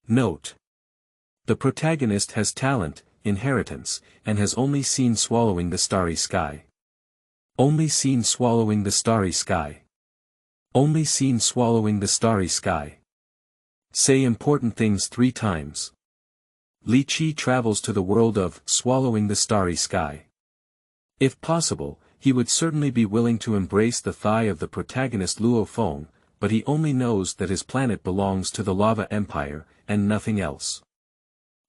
Note: the protagonist has talent, inheritance, and has only seen swallowing the starry sky. Only seen swallowing the starry sky. Only seen swallowing the starry sky. Say important things 3 times. Li Qi travels to the world of swallowing the starry sky. If possible, he would certainly be willing to embrace the thigh of the protagonist Luo Feng, but he only knows that his planet belongs to the Lava Empire, and nothing else.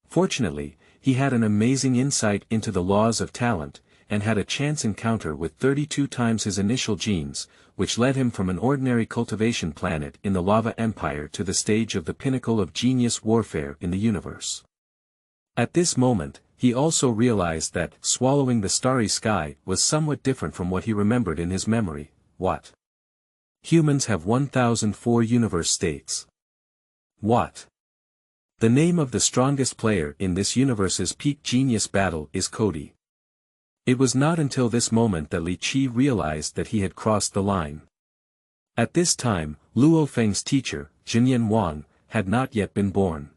Fortunately, he had an amazing insight into the laws of talent, and had a chance encounter with 32 times his initial genes, which led him from an ordinary cultivation planet in the Lava Empire to the stage of the pinnacle of genius warfare in the universe. At this moment, he also realized that swallowing the starry sky was somewhat different from what he remembered in his memory. What? Humans have 1004 universe states. What? The name of the strongest player in this universe's peak genius battle is Cody. It was not until this moment that Li Qi realized that he had crossed the line. At this time, Luo Feng's teacher, Jinyan Wang, had not yet been born.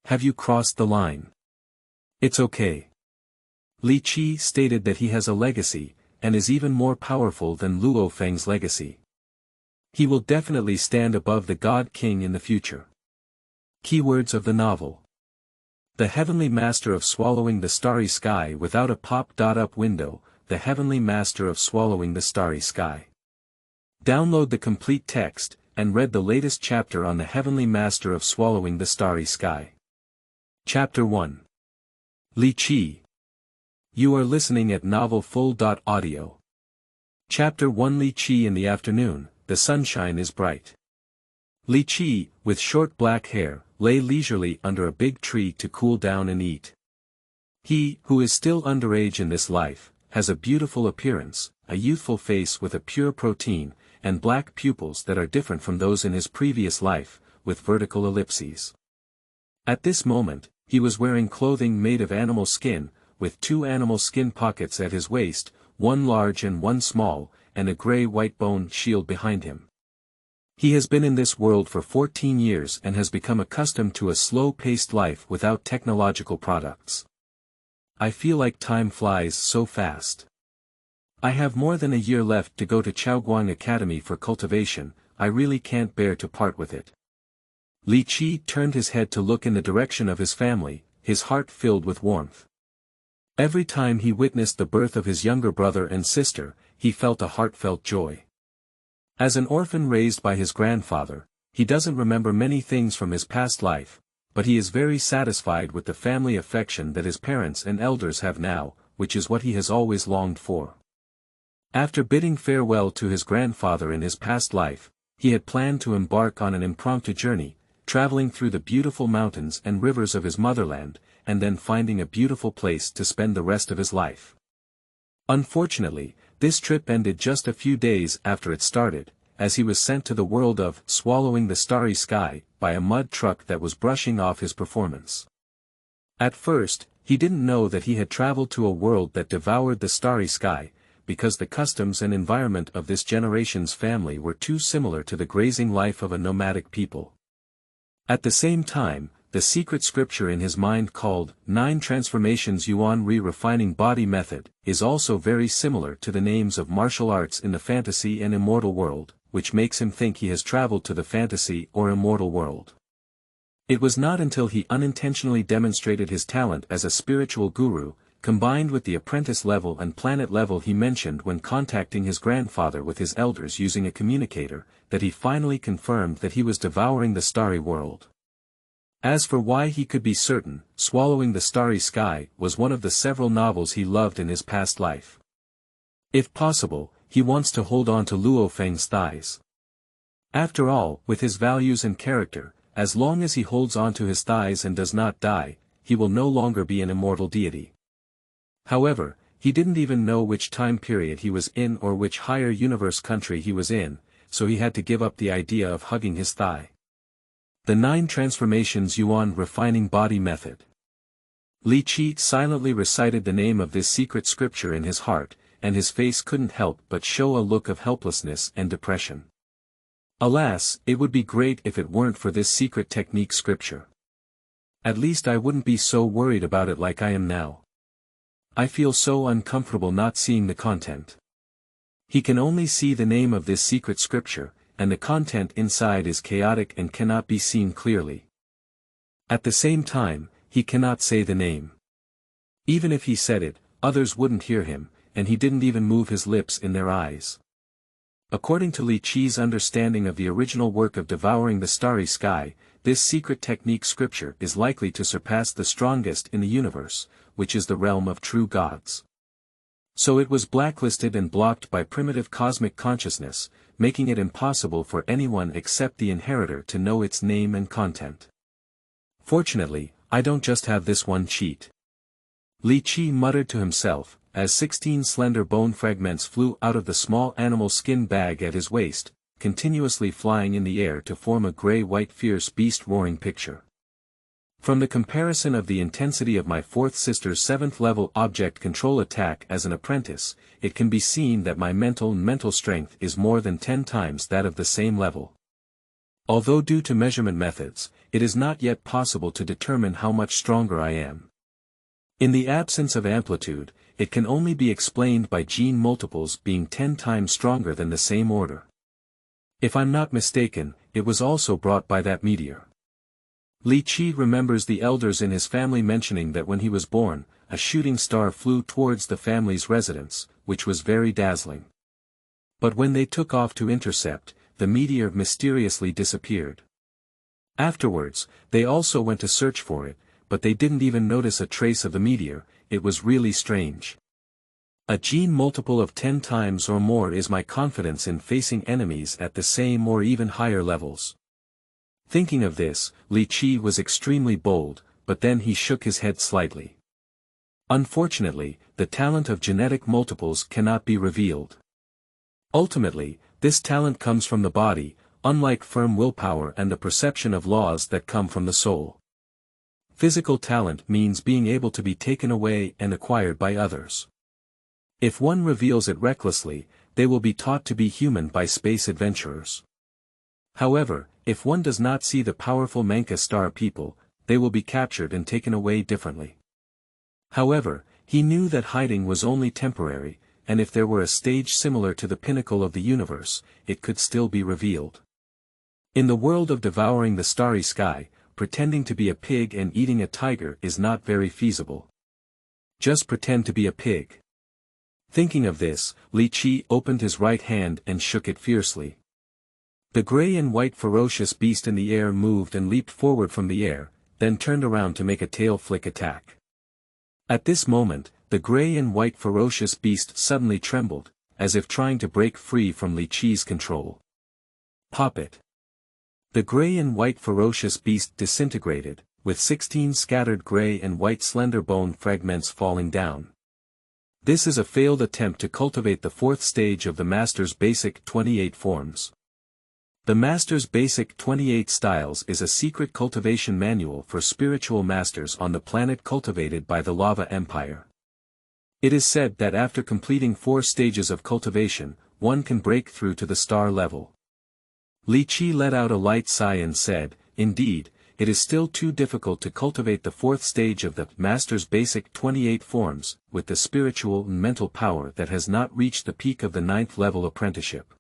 Have you crossed the line? It's okay. Li Qi stated that he has a legacy, and is even more powerful than Luo Feng's legacy. He will definitely stand above the God King in the future. Keywords of the novel. The Heavenly Master of Swallowing the Starry Sky without a pop-up window, The Heavenly Master of Swallowing the Starry Sky. Download the complete text, and read the latest chapter on the Heavenly Master of Swallowing the Starry Sky. Chapter 1. Li Qi. You are listening at novelfull.audio. Chapter 1. Li Qi. In the afternoon, the sunshine is bright. Li Qi, with short black hair, lay leisurely under a big tree to cool down and eat. He, who is still underage in this life, has a beautiful appearance, a youthful face with a pure protein, and black pupils that are different from those in his previous life, with vertical ellipses. At this moment, he was wearing clothing made of animal skin, with 2 animal skin pockets at his waist, one large and one small, and a gray-white bone shield behind him. He has been in this world for 14 years and has become accustomed to a slow-paced life without technological products. I feel like time flies so fast. I have more than a year left to go to Chaoguang Academy for cultivation. I really can't bear to part with it. Li Qi turned his head to look in the direction of his family, his heart filled with warmth. Every time he witnessed the birth of his younger brother and sister, he felt a heartfelt joy. As an orphan raised by his grandfather, he doesn't remember many things from his past life, but he is very satisfied with the family affection that his parents and elders have now, which is what he has always longed for. After bidding farewell to his grandfather in his past life, he had planned to embark on an impromptu journey, traveling through the beautiful mountains and rivers of his motherland, and then finding a beautiful place to spend the rest of his life. Unfortunately, this trip ended just a few days after it started, as he was sent to the world of swallowing the starry sky by a mud truck that was brushing off his performance. At first, he didn't know that he had traveled to a world that devoured the starry sky, because the customs and environment of this generation's family were too similar to the grazing life of a nomadic people. At the same time, the secret scripture in his mind called 9 Transformations Yuan Re-Refining Body Method is also very similar to the names of martial arts in the fantasy and immortal world, which makes him think he has traveled to the fantasy or immortal world. It was not until he unintentionally demonstrated his talent as a spiritual guru, combined with the apprentice level and planet level he mentioned when contacting his grandfather with his elders using a communicator, that he finally confirmed that he was devouring the starry world. As for why he could be certain, Swallowing the Starry Sky was one of the several novels he loved in his past life. If possible, he wants to hold on to Luo Feng's thighs. After all, with his values and character, as long as he holds on to his thighs and does not die, he will no longer be an immortal deity. However, he didn't even know which time period he was in or which higher universe country he was in, so he had to give up the idea of hugging his thigh. The 9 Transformations Yuan Refining Body Method. Li Qi silently recited the name of this secret scripture in his heart, and his face couldn't help but show a look of helplessness and depression. Alas, it would be great if it weren't for this secret technique scripture. At least I wouldn't be so worried about it like I am now. I feel so uncomfortable not seeing the content. He can only see the name of this secret scripture, and the content inside is chaotic and cannot be seen clearly. At the same time, he cannot say the name. Even if he said it, others wouldn't hear him, and he didn't even move his lips in their eyes. According to Li Qi's understanding of the original work of Devouring the Starry Sky, this secret technique scripture is likely to surpass the strongest in the universe, which is the realm of true gods. So it was blacklisted and blocked by primitive cosmic consciousness, making it impossible for anyone except the inheritor to know its name and content. Fortunately, I don't just have this one cheat. Li Qi muttered to himself, as 16 slender bone fragments flew out of the small animal skin bag at his waist, continuously flying in the air to form a gray-white fierce beast roaring picture. From the comparison of the intensity of my fourth sister's 7th level object control attack as an apprentice, it can be seen that my mental strength is more than 10 times that of the same level. Although due to measurement methods, it is not yet possible to determine how much stronger I am. In the absence of amplitude, it can only be explained by gene multiples being 10 times stronger than the same order. If I'm not mistaken, it was also brought by that meteor. Li Qi remembers the elders in his family mentioning that when he was born, a shooting star flew towards the family's residence, which was very dazzling. But when they took off to intercept, the meteor mysteriously disappeared. Afterwards, they also went to search for it, but they didn't even notice a trace of the meteor. It was really strange. A gene multiple of 10 times or more is my confidence in facing enemies at the same or even higher levels. Thinking of this, Li Qi was extremely bold, but then he shook his head slightly. Unfortunately, the talent of genetic multiples cannot be revealed. Ultimately, this talent comes from the body, unlike firm willpower and the perception of laws that come from the soul. Physical talent means being able to be taken away and acquired by others. If one reveals it recklessly, they will be taught to be human by space adventurers. However, if one does not see the powerful Manka star people, they will be captured and taken away differently. However, he knew that hiding was only temporary, and if there were a stage similar to the pinnacle of the universe, it could still be revealed. In the world of Devouring the Starry Sky, pretending to be a pig and eating a tiger is not very feasible. Just pretend to be a pig. Thinking of this, Li Qi opened his right hand and shook it fiercely. The gray and white ferocious beast in the air moved and leaped forward from the air, then turned around to make a tail flick attack. At this moment, the gray and white ferocious beast suddenly trembled, as if trying to break free from Li Qi's control. Pop it. The gray and white ferocious beast disintegrated, with 16 scattered gray and white slender bone fragments falling down. This is a failed attempt to cultivate the 4th stage of the Master's Basic 28 forms. The Master's Basic 28 Styles is a secret cultivation manual for spiritual masters on the planet cultivated by the Lava Empire. It is said that after completing 4 stages of cultivation, one can break through to the star level. Li Qi let out a light sigh and said, "Indeed, it is still too difficult to cultivate the 4th stage of the Master's Basic 28 forms, with the spiritual and mental power that has not reached the peak of the 9th level apprenticeship."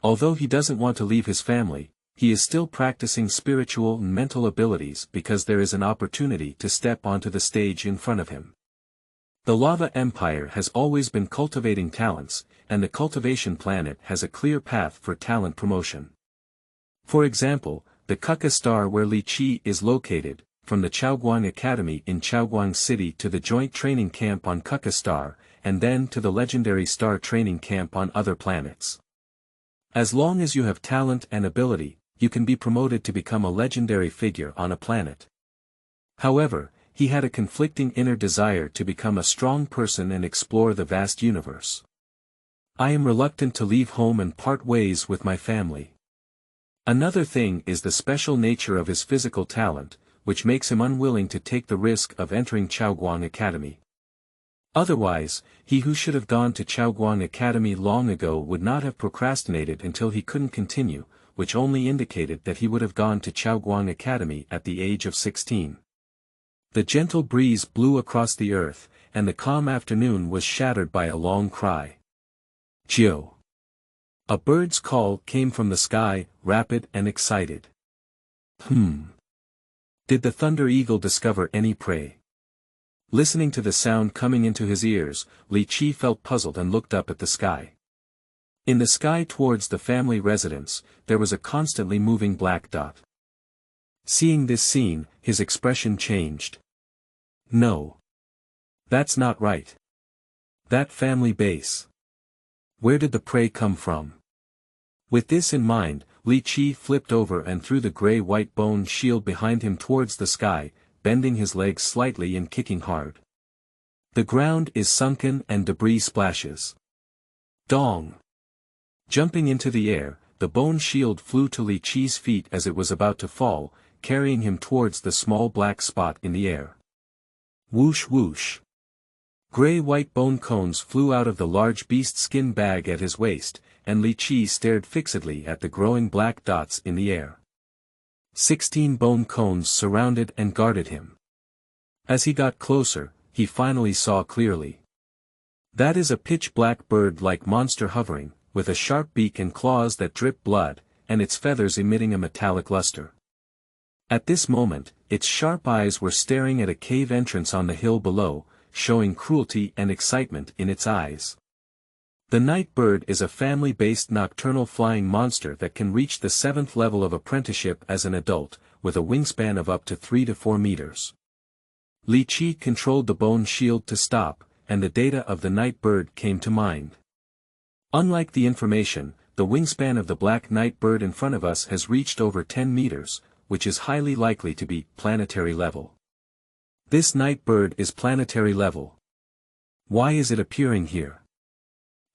Although he doesn't want to leave his family, he is still practicing spiritual and mental abilities because there is an opportunity to step onto the stage in front of him. The Lava Empire has always been cultivating talents, and the cultivation planet has a clear path for talent promotion. For example, the Kuka Star where Li Qi is located, from the Chaoguang Academy in Chaoguang City to the joint training camp on Kuka Star, and then to the legendary star training camp on other planets. As long as you have talent and ability, you can be promoted to become a legendary figure on a planet. However, he had a conflicting inner desire to become a strong person and explore the vast universe. "I am reluctant to leave home and part ways with my family." Another thing is the special nature of his physical talent, which makes him unwilling to take the risk of entering Chaoguang Academy. Otherwise, he who should have gone to Chaoguang Academy long ago would not have procrastinated until he couldn't continue, which only indicated that he would have gone to Chaoguang Academy at the age of 16. The gentle breeze blew across the earth, and the calm afternoon was shattered by a long cry. Geo. A bird's call came from the sky, rapid and excited. Did the thunder eagle discover any prey? Listening to the sound coming into his ears, Li Qi felt puzzled and looked up at the sky. In the sky towards the family residence, there was a constantly moving black dot. Seeing this scene, his expression changed. No. That's not right. That family base. Where did the prey come from? With this in mind, Li Qi flipped over and threw the gray-white bone shield behind him towards the sky, bending his legs slightly and kicking hard. The ground is sunken and debris splashes. Dong! Jumping into the air, the bone shield flew to Li Qi's feet as it was about to fall, carrying him towards the small black spot in the air. Whoosh whoosh. Gray-white bone cones flew out of the large beast skin bag at his waist, and Li Qi stared fixedly at the growing black dots in the air. 16 bone cones surrounded and guarded him. As he got closer, he finally saw clearly. That is a pitch-black bird-like monster hovering, with a sharp beak and claws that drip blood, and its feathers emitting a metallic luster. At this moment, its sharp eyes were staring at a cave entrance on the hill below, showing cruelty and excitement in its eyes. The night bird is a family-based nocturnal flying monster that can reach the 7th level of apprenticeship as an adult, with a wingspan of up to 3 to 4 meters. Li Qi controlled the bone shield to stop, and the data of the night bird came to mind. Unlike the information, the wingspan of the black night bird in front of us has reached over 10 meters, which is highly likely to be planetary level. This night bird is planetary level. Why is it appearing here?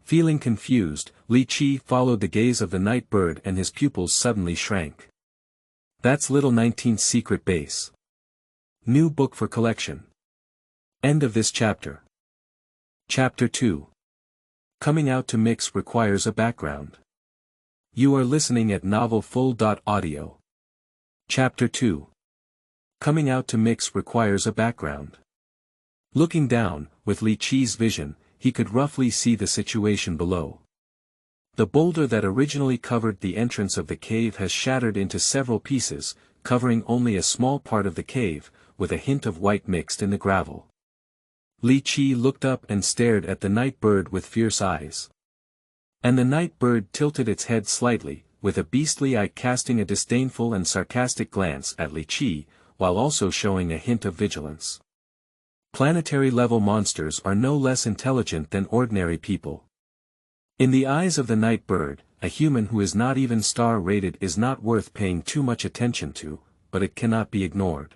Feeling confused, Li Qi followed the gaze of the night bird and his pupils suddenly shrank. That's Little 19's secret base. New book for collection. End of this chapter. Chapter 2. Coming out to mix requires a background. You are listening at novelfull.audio. Chapter 2. Coming out to mix requires a background. Looking down, with Li Qi's vision, he could roughly see the situation below. The boulder that originally covered the entrance of the cave has shattered into several pieces, covering only a small part of the cave, with a hint of white mixed in the gravel. Li Qi looked up and stared at the night bird with fierce eyes. And the night bird tilted its head slightly, with a beastly eye casting a disdainful and sarcastic glance at Li Qi, while also showing a hint of vigilance. Planetary-level monsters are no less intelligent than ordinary people. In the eyes of the night bird, a human who is not even star-rated is not worth paying too much attention to, but it cannot be ignored.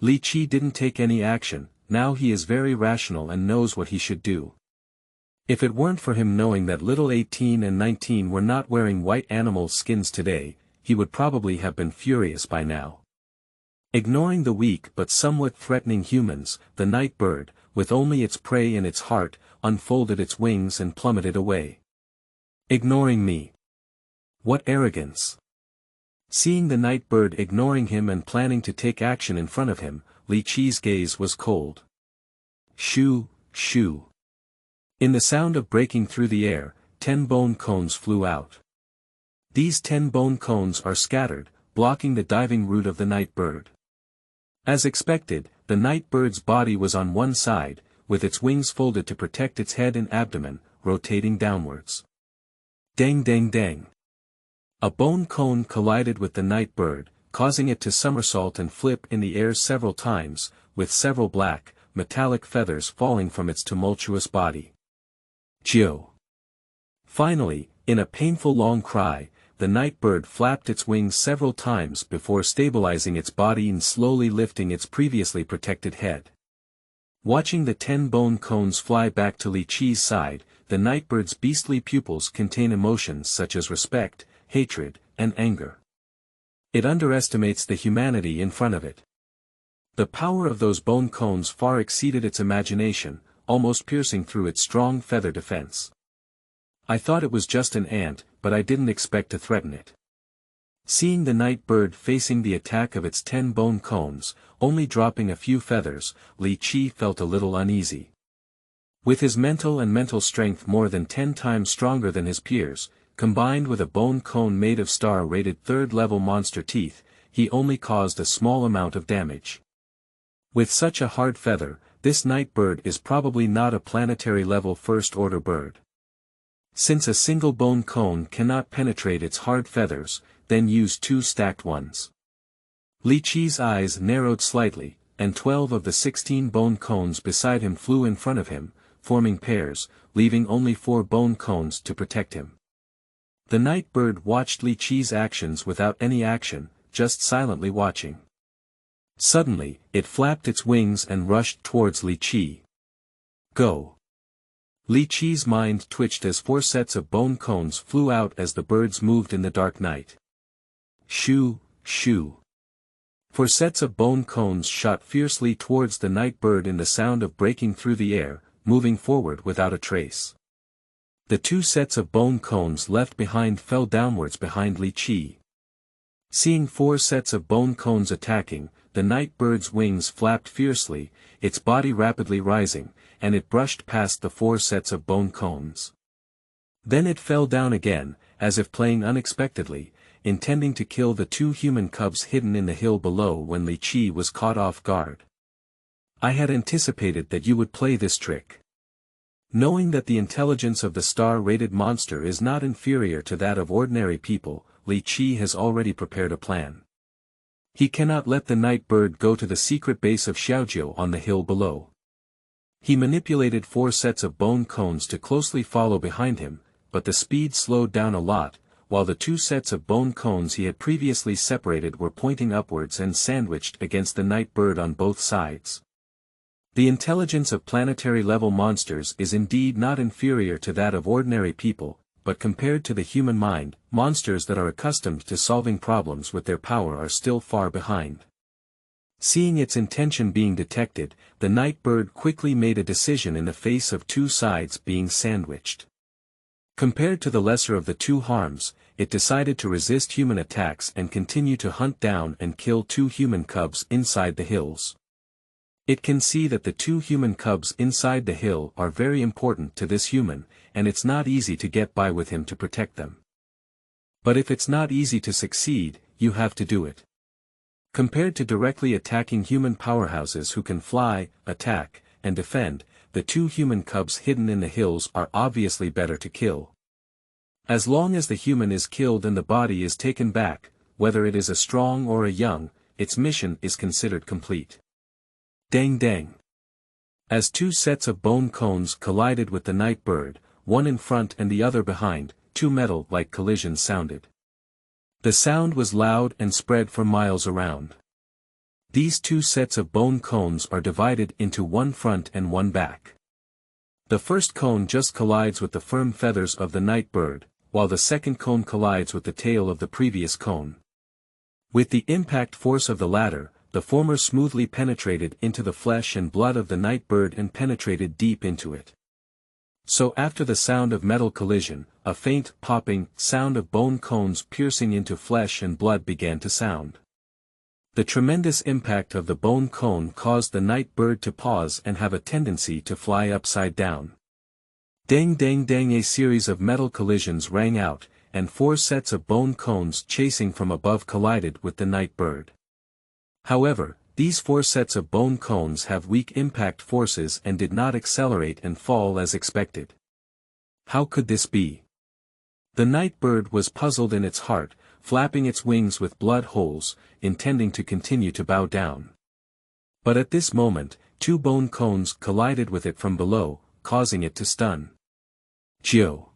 Li Qi didn't take any action, now he is very rational and knows what he should do. If it weren't for him knowing that little 18 and 19 were not wearing white animal skins today, he would probably have been furious by now. Ignoring the weak but somewhat threatening humans, the night bird, with only its prey in its heart, unfolded its wings and plummeted away. Ignoring me. What arrogance! Seeing the night bird ignoring him and planning to take action in front of him, Li Qi's gaze was cold. Shoo, shoo. In the sound of breaking through the air, 10 bone cones flew out. These 10 bone cones are scattered, blocking the diving route of the night bird. As expected, the night bird's body was on one side, with its wings folded to protect its head and abdomen, rotating downwards. Dang dang dang. A bone cone collided with the night bird, causing it to somersault and flip in the air several times, with several black, metallic feathers falling from its tumultuous body. Geo. Finally, in a painful long cry, the night bird flapped its wings several times before stabilizing its body and slowly lifting its previously protected head. Watching the 10 bone cones fly back to Li Qi's side, the night bird's beastly pupils contain emotions such as respect, hatred, and anger. It underestimates the humanity in front of it. The power of those bone cones far exceeded its imagination, almost piercing through its strong feather defense. I thought it was just an ant, but I didn't expect to threaten it. Seeing the night bird facing the attack of its 10 bone cones, only dropping a few feathers, Li Qi felt a little uneasy. With his mental strength more than 10 times stronger than his peers, combined with a bone cone made of star-rated 3rd-level monster teeth, he only caused a small amount of damage. With such a hard feather, this night bird is probably not a planetary-level first-order bird. Since a single bone cone cannot penetrate its hard feathers, then use 2 stacked ones. Li Qi's eyes narrowed slightly, and 12 of the 16 bone cones beside him flew in front of him, forming pairs, leaving only 4 bone cones to protect him. The night bird watched Li Qi's actions without any action, just silently watching. Suddenly, it flapped its wings and rushed towards Li Qi. Go! Li Qi's mind twitched as 4 sets of bone cones flew out as the birds moved in the dark night. Shoo, shoo. 4 sets of bone cones shot fiercely towards the night bird in the sound of breaking through the air, moving forward without a trace. The 2 sets of bone cones left behind fell downwards behind Li Qi. Seeing 4 sets of bone cones attacking, the night bird's wings flapped fiercely, its body rapidly rising, and it brushed past the 4 sets of bone cones. Then it fell down again, as if playing unexpectedly, intending to kill the 2 human cubs hidden in the hill below when Li Qi was caught off guard. I had anticipated that you would play this trick. Knowing that the intelligence of the star-rated monster is not inferior to that of ordinary people, Li Qi has already prepared a plan. He cannot let the night bird go to the secret base of Xiaojiu on the hill below. He manipulated 4 sets of bone cones to closely follow behind him, but the speed slowed down a lot, while the 2 sets of bone cones he had previously separated were pointing upwards and sandwiched against the night bird on both sides. The intelligence of planetary-level monsters is indeed not inferior to that of ordinary people, but compared to the human mind, monsters that are accustomed to solving problems with their power are still far behind. Seeing its intention being detected, the night bird quickly made a decision in the face of 2 sides being sandwiched. Compared to the lesser of the 2 harms, it decided to resist human attacks and continue to hunt down and kill 2 human cubs inside the hills. It can see that the 2 human cubs inside the hill are very important to this human, and it's not easy to get by with him to protect them. But if it's not easy to succeed, you have to do it. Compared to directly attacking human powerhouses who can fly, attack, and defend, the 2 human cubs hidden in the hills are obviously better to kill. As long as the human is killed and the body is taken back, whether it is a strong or a young, its mission is considered complete. Dang dang. As 2 sets of bone cones collided with the night bird, one in front and the other behind, 2 metal-like collisions sounded. The sound was loud and spread for miles around. These 2 sets of bone cones are divided into one front and one back. The first cone just collides with the firm feathers of the night bird, while the second cone collides with the tail of the previous cone. With the impact force of the latter, the former smoothly penetrated into the flesh and blood of the night bird and penetrated deep into it. So after the sound of metal collision, a faint, popping sound of bone cones piercing into flesh and blood began to sound. The tremendous impact of the bone cone caused the night bird to pause and have a tendency to fly upside down. Dang dang dang, a series of metal collisions rang out, and 4 sets of bone cones chasing from above collided with the night bird. However, these 4 sets of bone cones have weak impact forces and did not accelerate and fall as expected. How could this be? The night bird was puzzled in its heart, flapping its wings with blood holes, intending to continue to bow down. But at this moment, 2 bone cones collided with it from below, causing it to stun. Jio.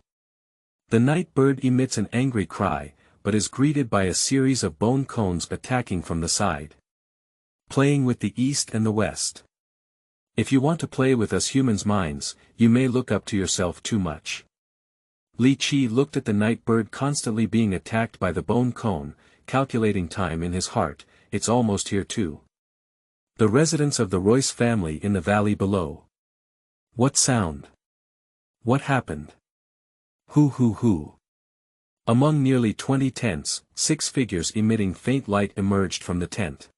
The night bird emits an angry cry, but is greeted by a series of bone cones attacking from the side. Playing with the east and the west. If you want to play with us humans' minds, you may look up to yourself too much. Li Qi looked at the night bird constantly being attacked by the bone cone, calculating time in his heart. It's almost here too. The residence of the Royce family in the valley below. What sound? What happened? Who? Among nearly 20 tents, 6 figures emitting faint light emerged from the tent.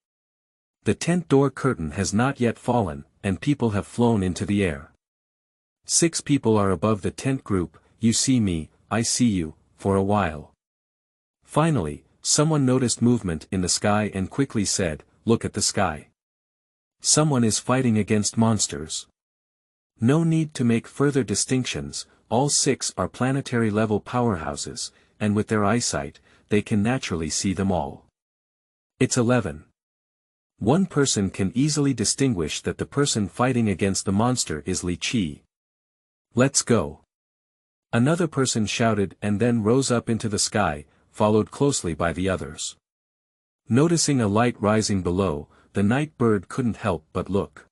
The tent door curtain has not yet fallen, and people have flown into the air. 6 people are above the tent group, you see me, I see you, for a while. Finally, someone noticed movement in the sky and quickly said, look at the sky. Someone is fighting against monsters. No need to make further distinctions, all 6 are planetary-level powerhouses, and with their eyesight, they can naturally see them all. It's 11. One person can easily distinguish that the person fighting against the monster is Li Qi. Let's go. Another person shouted and then rose up into the sky, followed closely by the others. Noticing a light rising below, the night bird couldn't help but look.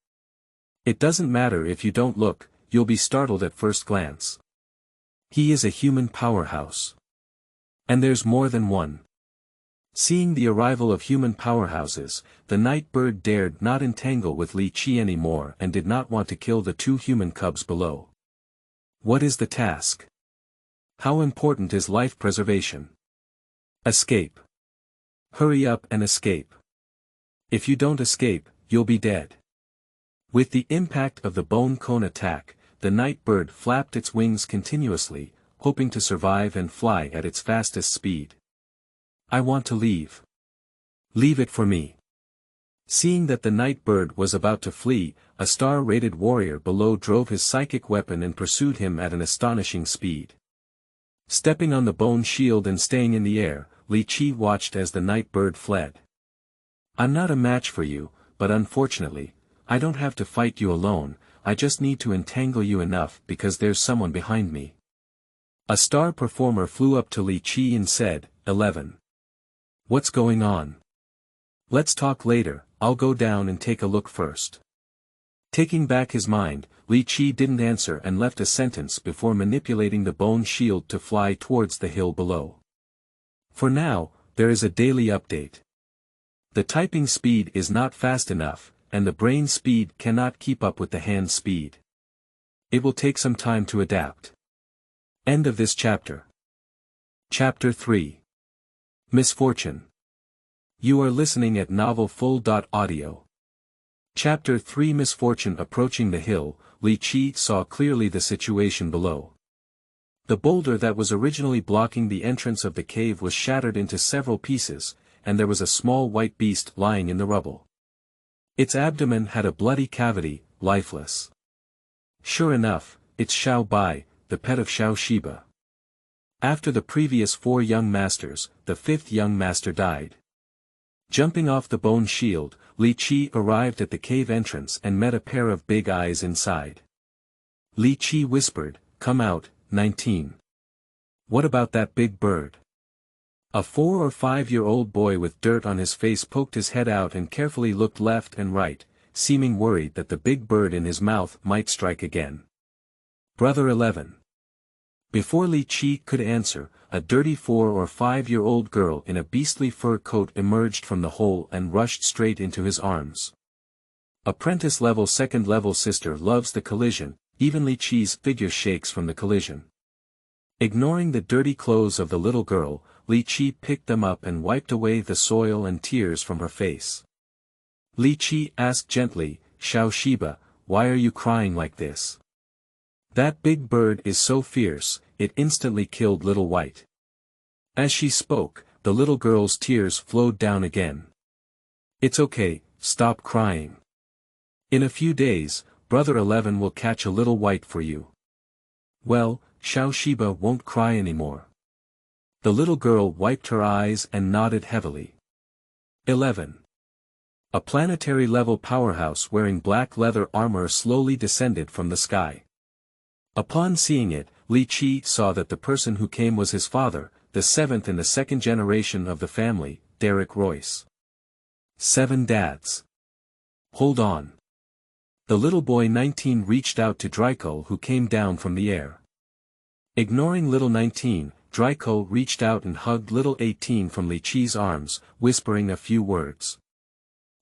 It doesn't matter if you don't look, you'll be startled at first glance. He is a human powerhouse. And there's more than one. Seeing the arrival of human powerhouses, the night bird dared not entangle with Li Qi anymore and did not want to kill the 2 human cubs below. What is the task? How important is life preservation? Escape. Hurry up and escape. If you don't escape, you'll be dead. With the impact of the bone cone attack, the night bird flapped its wings continuously, hoping to survive and fly at its fastest speed. I want to leave. Leave it for me. Seeing that the night bird was about to flee, a star-rated warrior below drove his psychic weapon and pursued him at an astonishing speed. Stepping on the bone shield and staying in the air, Li Qi watched as the night bird fled. I'm not a match for you, but unfortunately, I don't have to fight you alone, I just need to entangle you enough because there's someone behind me. A star performer flew up to Li Qi and said, 11. What's going on? Let's talk later, I'll go down and take a look first. Taking back his mind, Li Qi didn't answer and left a sentence before manipulating the bone shield to fly towards the hill below. For now, there is a daily update. The typing speed is not fast enough, and the brain speed cannot keep up with the hand speed. It will take some time to adapt. End of this chapter. Chapter 3. Misfortune. You are listening at novelfull.audio. Chapter 3 Misfortune. Approaching the hill, Li Qi saw clearly the situation below. The boulder that was originally blocking the entrance of the cave was shattered into several pieces, and there was a small white beast lying in the rubble. Its abdomen had a bloody cavity, lifeless. Sure enough, it's Xiao Bai, the pet of Xiao Shiba. After the previous 4 young masters, the 5th young master died. Jumping off the bone shield, Li Qi arrived at the cave entrance and met a pair of big eyes inside. Li Qi whispered, "Come out, 19. What about that big bird?" A 4 or 5-year-old boy with dirt on his face poked his head out and carefully looked left and right, seeming worried that the big bird in his mouth might strike again. Brother 11. Before Li Qi could answer, a dirty 4 or 5-year-old girl in a beastly fur coat emerged from the hole and rushed straight into his arms. Apprentice-level second-level sister loves the collision, even Li Qi's figure shakes from the collision. Ignoring the dirty clothes of the little girl, Li Qi picked them up and wiped away the soil and tears from her face. Li Qi asked gently, "Xiao Shiba, why are you crying like this? That big bird is so fierce, it instantly killed Little White." As she spoke, the little girl's tears flowed down again. "It's okay, stop crying. In a few days, Brother 11 will catch a Little White for you." Well, Xiao Shiba won't cry anymore. The little girl wiped her eyes and nodded heavily. 11. A planetary-level powerhouse wearing black leather armor slowly descended from the sky. Upon seeing it, Li Qi saw that the person who came was his father, the 7th in the 2nd generation of the family, Derek Royce. 7 dads. Hold on. The little boy 19 reached out to Draco, who came down from the air. Ignoring little 19, Draco reached out and hugged little 18 from Li Qi's arms, whispering a few words.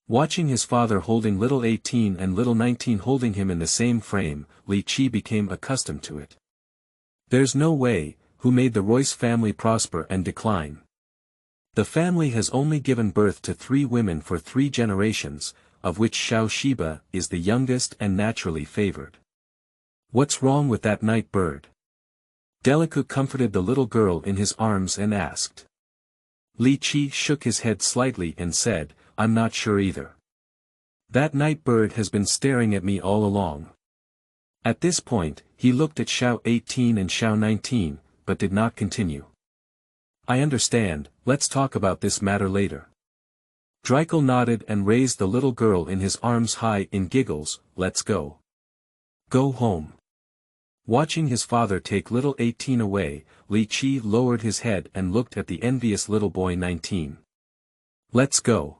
Watching his father holding little 18 and little 19 holding him in the same frame, Li Qi became accustomed to it. There's no way, who made the Royce family prosper and decline. The family has only given birth to 3 women for 3 generations, of which Xiao Shiba is the youngest and naturally favored. What's wrong with that night bird? Deliku comforted the little girl in his arms and asked. Li Qi shook his head slightly and said, I'm not sure either. That night bird has been staring at me all along. At this point, he looked at Xiao 18 and Xiao 19, but did not continue. I understand, let's talk about this matter later. Dreikel nodded and raised the little girl in his arms high in giggles. Let's go. Go home. Watching his father take little 18 away, Li Qi lowered his head and looked at the envious little boy 19. Let's go.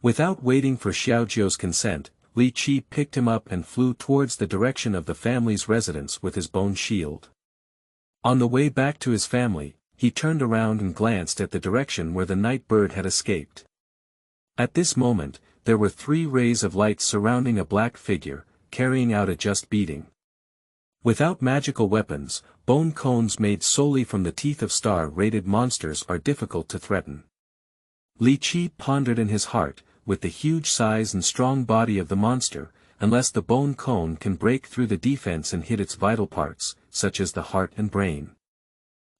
Without waiting for Xiaojiu's consent, Li Qi picked him up and flew towards the direction of the family's residence with his bone shield. On the way back to his family, he turned around and glanced at the direction where the night bird had escaped. At this moment, there were 3 rays of light surrounding a black figure, carrying out a just beating. Without magical weapons, bone cones made solely from the teeth of star-rated monsters are difficult to threaten. Li Qi pondered in his heart, with the huge size and strong body of the monster, unless the bone cone can break through the defense and hit its vital parts, such as the heart and brain.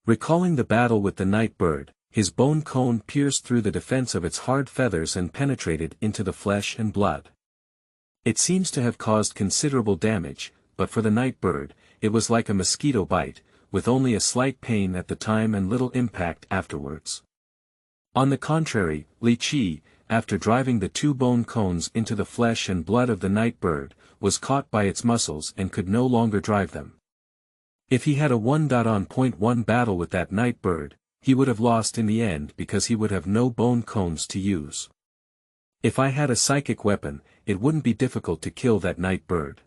Recalling the battle with the night bird, his bone cone pierced through the defense of its hard feathers and penetrated into the flesh and blood. It seems to have caused considerable damage, but for the night bird, it was like a mosquito bite, with only a slight pain at the time and little impact afterwards. On the contrary, Li Qi, after driving the 2 bone cones into the flesh and blood of the night bird, was caught by its muscles and could no longer drive them. If he had a 1-on-1 battle with that night bird, he would have lost in the end because he would have no bone cones to use. If I had a psychic weapon, it wouldn't be difficult to kill that night bird.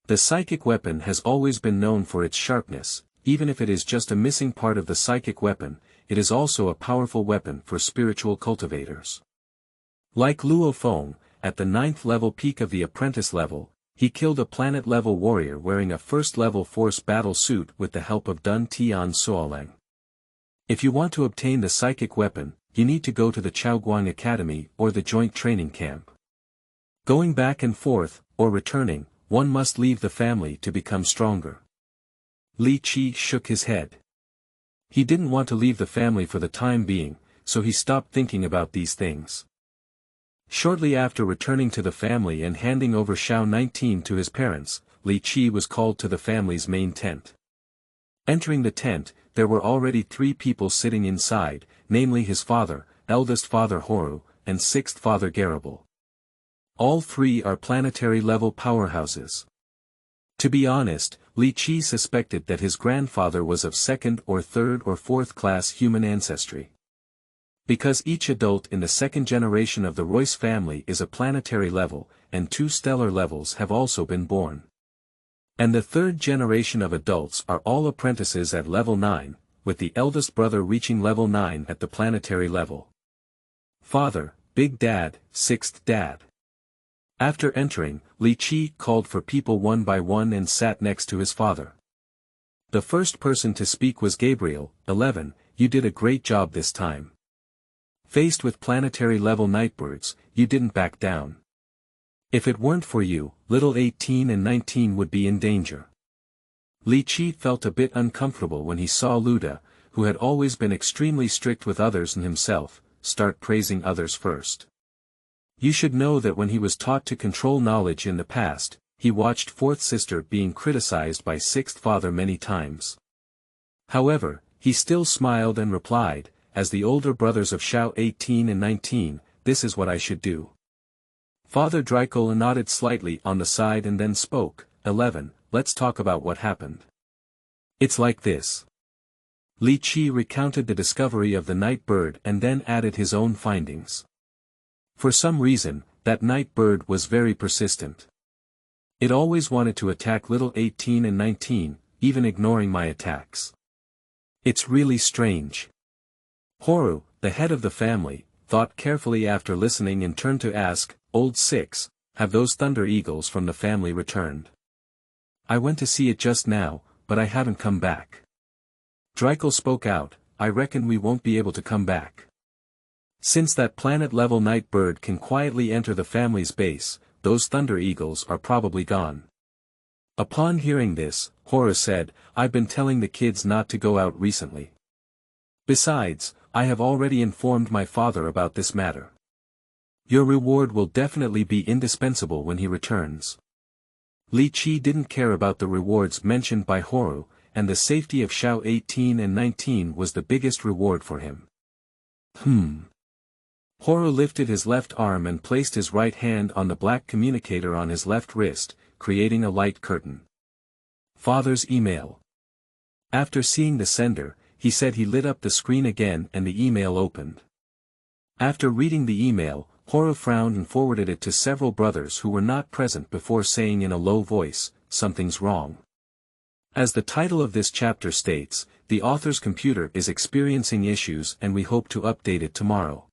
The psychic weapon has always been known for its sharpness. Even if it is just a missing part of the psychic weapon, it is also a powerful weapon for spiritual cultivators. Like Luo Feng, at the 9th level peak of the apprentice level, he killed a planet-level warrior wearing a first-level force battle suit with the help of Dun Tian Suoleng. If you want to obtain the psychic weapon, you need to go to the Chaoguang Academy or the joint training camp. Going back and forth, or returning, one must leave the family to become stronger. Li Qi shook his head. He didn't want to leave the family for the time being, so he stopped thinking about these things. Shortly after returning to the family and handing over Xiao 19 to his parents, Li Qi was called to the family's main tent. Entering the tent, there were already 3 people sitting inside, namely his father, eldest father Horu, and 6th father Garable. All 3 are planetary-level powerhouses. To be honest, Li Qi suspected that his grandfather was of 2nd or 3rd or 4th class human ancestry. Because each adult in the 2nd generation of the Royce family is a planetary level, and 2 stellar levels have also been born. And the 3rd generation of adults are all apprentices at level 9, with the eldest brother reaching level 9 at the planetary level. Father, Big Dad, 6th Dad. After entering, Li Qi called for people one by one and sat next to his father. The first person to speak was Gabriel, 11, you did a great job this time. Faced with planetary-level nightbirds, you didn't back down. If it weren't for you, little 18 and 19 would be in danger. Li Qi felt a bit uncomfortable when he saw Luda, who had always been extremely strict with others and himself, start praising others first. You should know that when he was taught to control knowledge in the past, he watched 4th sister being criticized by 6th father many times. However, he still smiled and replied, as the older brothers of Xiao 18 and 19, this is what I should do. Father Dreikel nodded slightly on the side and then spoke, 11, let's talk about what happened. It's like this. Li Qi recounted the discovery of the night bird and then added his own findings. For some reason, that night bird was very persistent. It always wanted to attack little 18 and 19, even ignoring my attacks. It's really strange. Horu, the head of the family, thought carefully after listening and turned to ask, Old 6, have those thunder eagles from the family returned? I went to see it just now, but I haven't come back. Dreikel spoke out, I reckon we won't be able to come back. Since that planet-level night bird can quietly enter the family's base, those thunder eagles are probably gone. Upon hearing this, Horus said, I've been telling the kids not to go out recently. Besides, I have already informed my father about this matter. Your reward will definitely be indispensable when he returns. Li Qi didn't care about the rewards mentioned by Horu, and the safety of Xiao 18 and 19 was the biggest reward for him. Horu lifted his left arm and placed his right hand on the black communicator on his left wrist, creating a light curtain. Father's email. After seeing the sender, he said he lit up the screen again and the email opened. After reading the email, Horu frowned and forwarded it to several brothers who were not present before saying in a low voice, something's wrong. As the title of this chapter states, the author's computer is experiencing issues and we hope to update it tomorrow.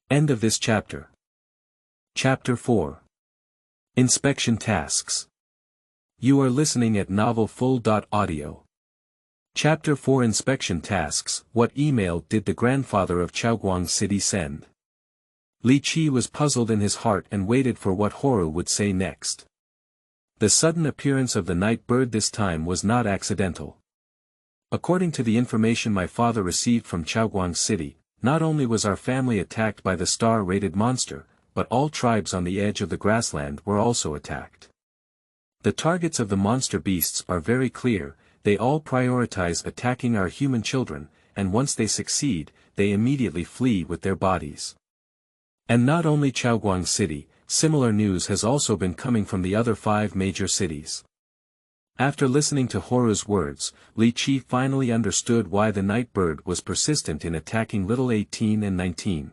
End of this chapter. Chapter 4. Inspection Tasks. You are listening at novelfull.audio. Chapter 4 Inspection Tasks. What email did the grandfather of Chaoguang City send? Li Qi was puzzled in his heart and waited for what Horu would say next. The sudden appearance of the night bird this time was not accidental. According to the information my father received from Chaoguang City, not only was our family attacked by the star-rated monster, but all tribes on the edge of the grassland were also attacked. The targets of the monster beasts are very clear, they all prioritize attacking our human children, and once they succeed, they immediately flee with their bodies. And not only Chaoguang City, similar news has also been coming from the other 5 major cities. After listening to Horu's words, Li Qi finally understood why the night bird was persistent in attacking little 18 and 19.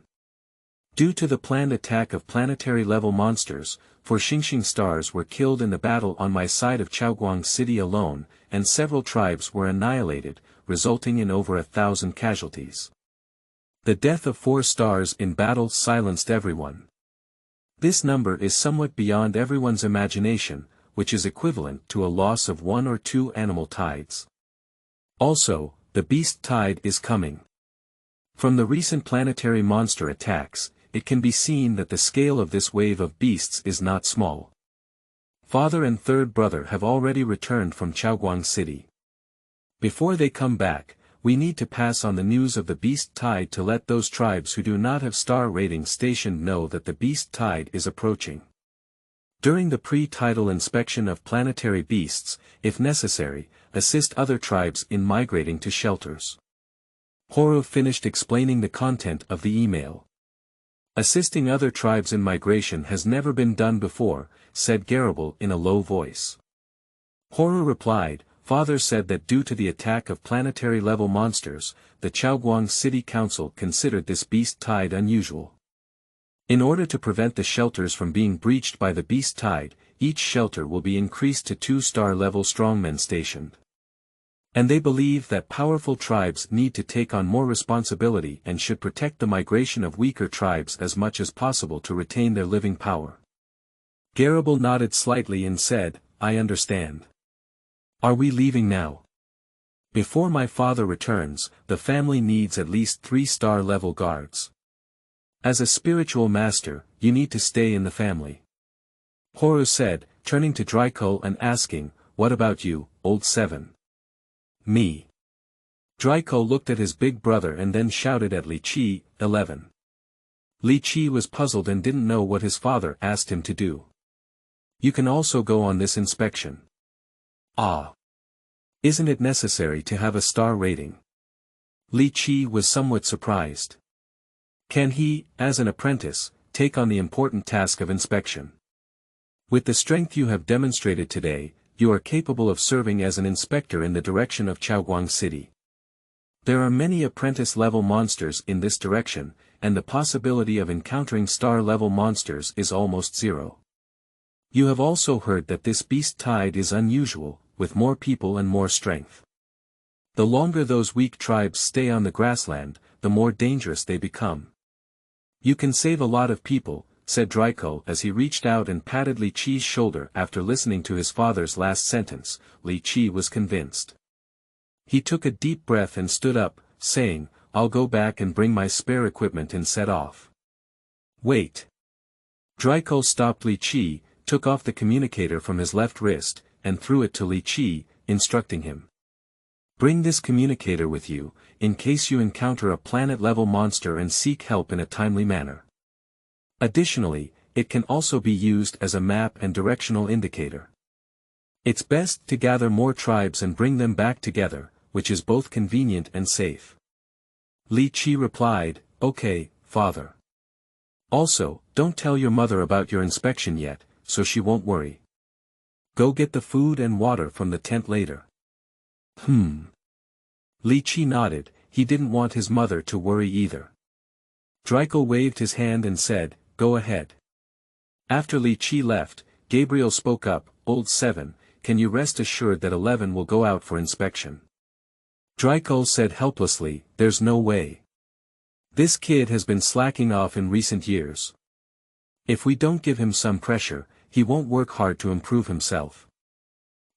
Due to the planned attack of planetary-level monsters, 4 Xingxing stars were killed in the battle on my side of Chaoguang City alone, and several tribes were annihilated, resulting in over 1,000 casualties. The death of 4 stars in battle silenced everyone. This number is somewhat beyond everyone's imagination, which is equivalent to a loss of 1 or 2 animal tides. Also, the beast tide is coming. From the recent planetary monster attacks, it can be seen that the scale of this wave of beasts is not small. Father and third brother have already returned from Chaoguang City. Before they come back, we need to pass on the news of the beast tide to let those tribes who do not have star ratings stationed know that the beast tide is approaching. During the pre-tidal inspection of planetary beasts, if necessary, assist other tribes in migrating to shelters. Horu finished explaining the content of the email. Assisting other tribes in migration has never been done before, said Garibald in a low voice. Horu replied, Father said that due to the attack of planetary-level monsters, the Chaoguang City Council considered this beast tide unusual. In order to prevent the shelters from being breached by the beast tide, each shelter will be increased to 2-star level strongmen stationed. And they believe that powerful tribes need to take on more responsibility and should protect the migration of weaker tribes as much as possible to retain their living power. Garibald nodded slightly and said, I understand. Are we leaving now? Before my father returns, the family needs at least 3-star level guards. As a spiritual master, you need to stay in the family. Horu said, turning to Dreikel and asking, what about you, old 7? Me. Dreikel looked at his big brother and then shouted at Li Qi, 11. Li Qi was puzzled and didn't know what his father asked him to do. You can also go on this inspection. Ah. Isn't it necessary to have a star rating? Li Qi was somewhat surprised. Can he, as an apprentice, take on the important task of inspection? With the strength you have demonstrated today, you are capable of serving as an inspector in the direction of Chaoguang City. There are many apprentice-level monsters in this direction, and the possibility of encountering star-level monsters is almost 0. You have also heard that this beast tide is unusual, with more people and more strength. The longer those weak tribes stay on the grassland, the more dangerous they become. You can save a lot of people, said Dreikel as he reached out and patted Li Qi's shoulder after listening to his father's last sentence. Li Qi was convinced. He took a deep breath and stood up, saying, "I'll go back and bring my spare equipment and set off." "Wait." Draco stopped Li Qi, took off the communicator from his left wrist, and threw it to Li Qi, instructing him. "Bring this communicator with you, in case you encounter a planet-level monster and seek help in a timely manner. Additionally, it can also be used as a map and directional indicator. It's best to gather more tribes and bring them back together, which is both convenient and safe." Li Qi replied, "Okay, father. Also, don't tell your mother about your inspection yet, so she won't worry. Go get the food and water from the tent later." Li Qi nodded. He didn't want his mother to worry either. Draco waved his hand and said, "Go ahead." After Li Qi left, Gabriel spoke up, "Old 7, can you rest assured that 11 will go out for inspection?" Draco said helplessly, "There's no way. This kid has been slacking off in recent years. If we don't give him some pressure, he won't work hard to improve himself.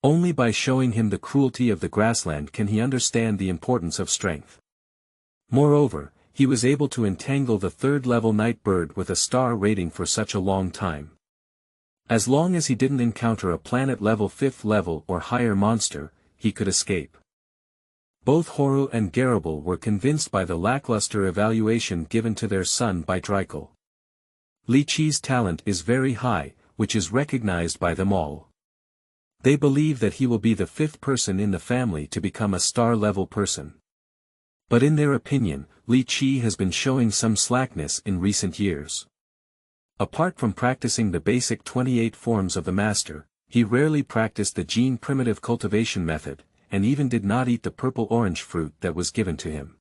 Only by showing him the cruelty of the grassland can he understand the importance of strength." Moreover, he was able to entangle the third-level night bird with a star rating for such a long time. As long as he didn't encounter a planet-level 5th level or higher monster, he could escape. Both Horu and Garable were convinced by the lackluster evaluation given to their son by Draco. Li Qi's talent is very high, which is recognized by them all. They believe that he will be the 5th person in the family to become a star-level person. But in their opinion, Li Qi has been showing some slackness in recent years. Apart from practicing the basic 28 forms of the master, he rarely practiced the gene primitive cultivation method, and even did not eat the purple-orange fruit that was given to him.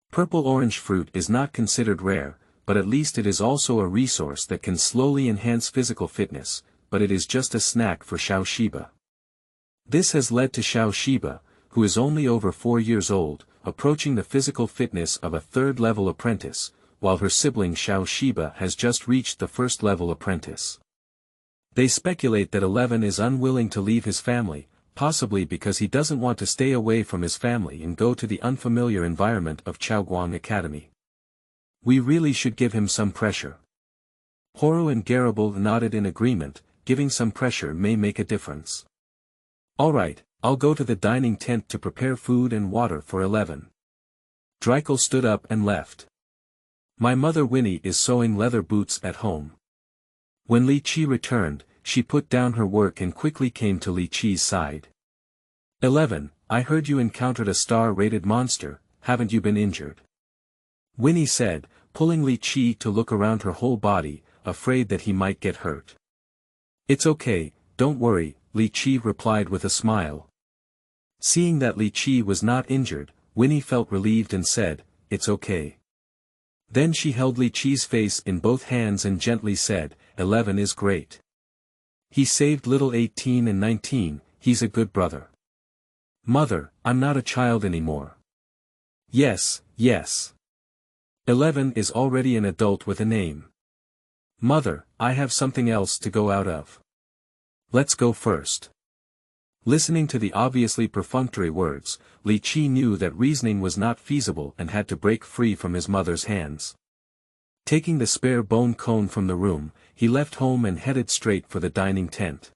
Purple-orange fruit is not considered rare, but at least it is also a resource that can slowly enhance physical fitness, but it is just a snack for Xiao Shiba. This has led to Xiao Shiba, who is only over 4 years old, approaching the physical fitness of a 3rd-level apprentice, while her sibling Xiao Shiba has just reached the 1st-level apprentice. They speculate that 11 is unwilling to leave his family, possibly because he doesn't want to stay away from his family and go to the unfamiliar environment of Chaoguang Academy. We really should give him some pressure. Horu and Garable nodded in agreement. Giving some pressure may make a difference. "Alright, I'll go to the dining tent to prepare food and water for 11. Draco stood up and left. "My mother Winnie is sewing leather boots at home." When Li Qi returned, she put down her work and quickly came to Li Qi's side. 11, I heard you encountered a star-rated monster, haven't you been injured?" Winnie said, pulling Li Qi to look around her whole body, afraid that he might get hurt. "It's okay, don't worry," Li Qi replied with a smile. Seeing that Li Qi was not injured, Winnie felt relieved and said, "It's okay." Then she held Li Qi's face in both hands and gently said, 11 is great. He saved little 18 and 19, he's a good brother. Mother, I'm not a child anymore. Yes, yes. 11 is already an adult with a name. Mother, I have something else to go out of. Let's go first. Listening to the obviously perfunctory words, Li Qi knew that reasoning was not feasible and had to break free from his mother's hands. Taking the spare bone cone from the room, he left home and headed straight for the dining tent.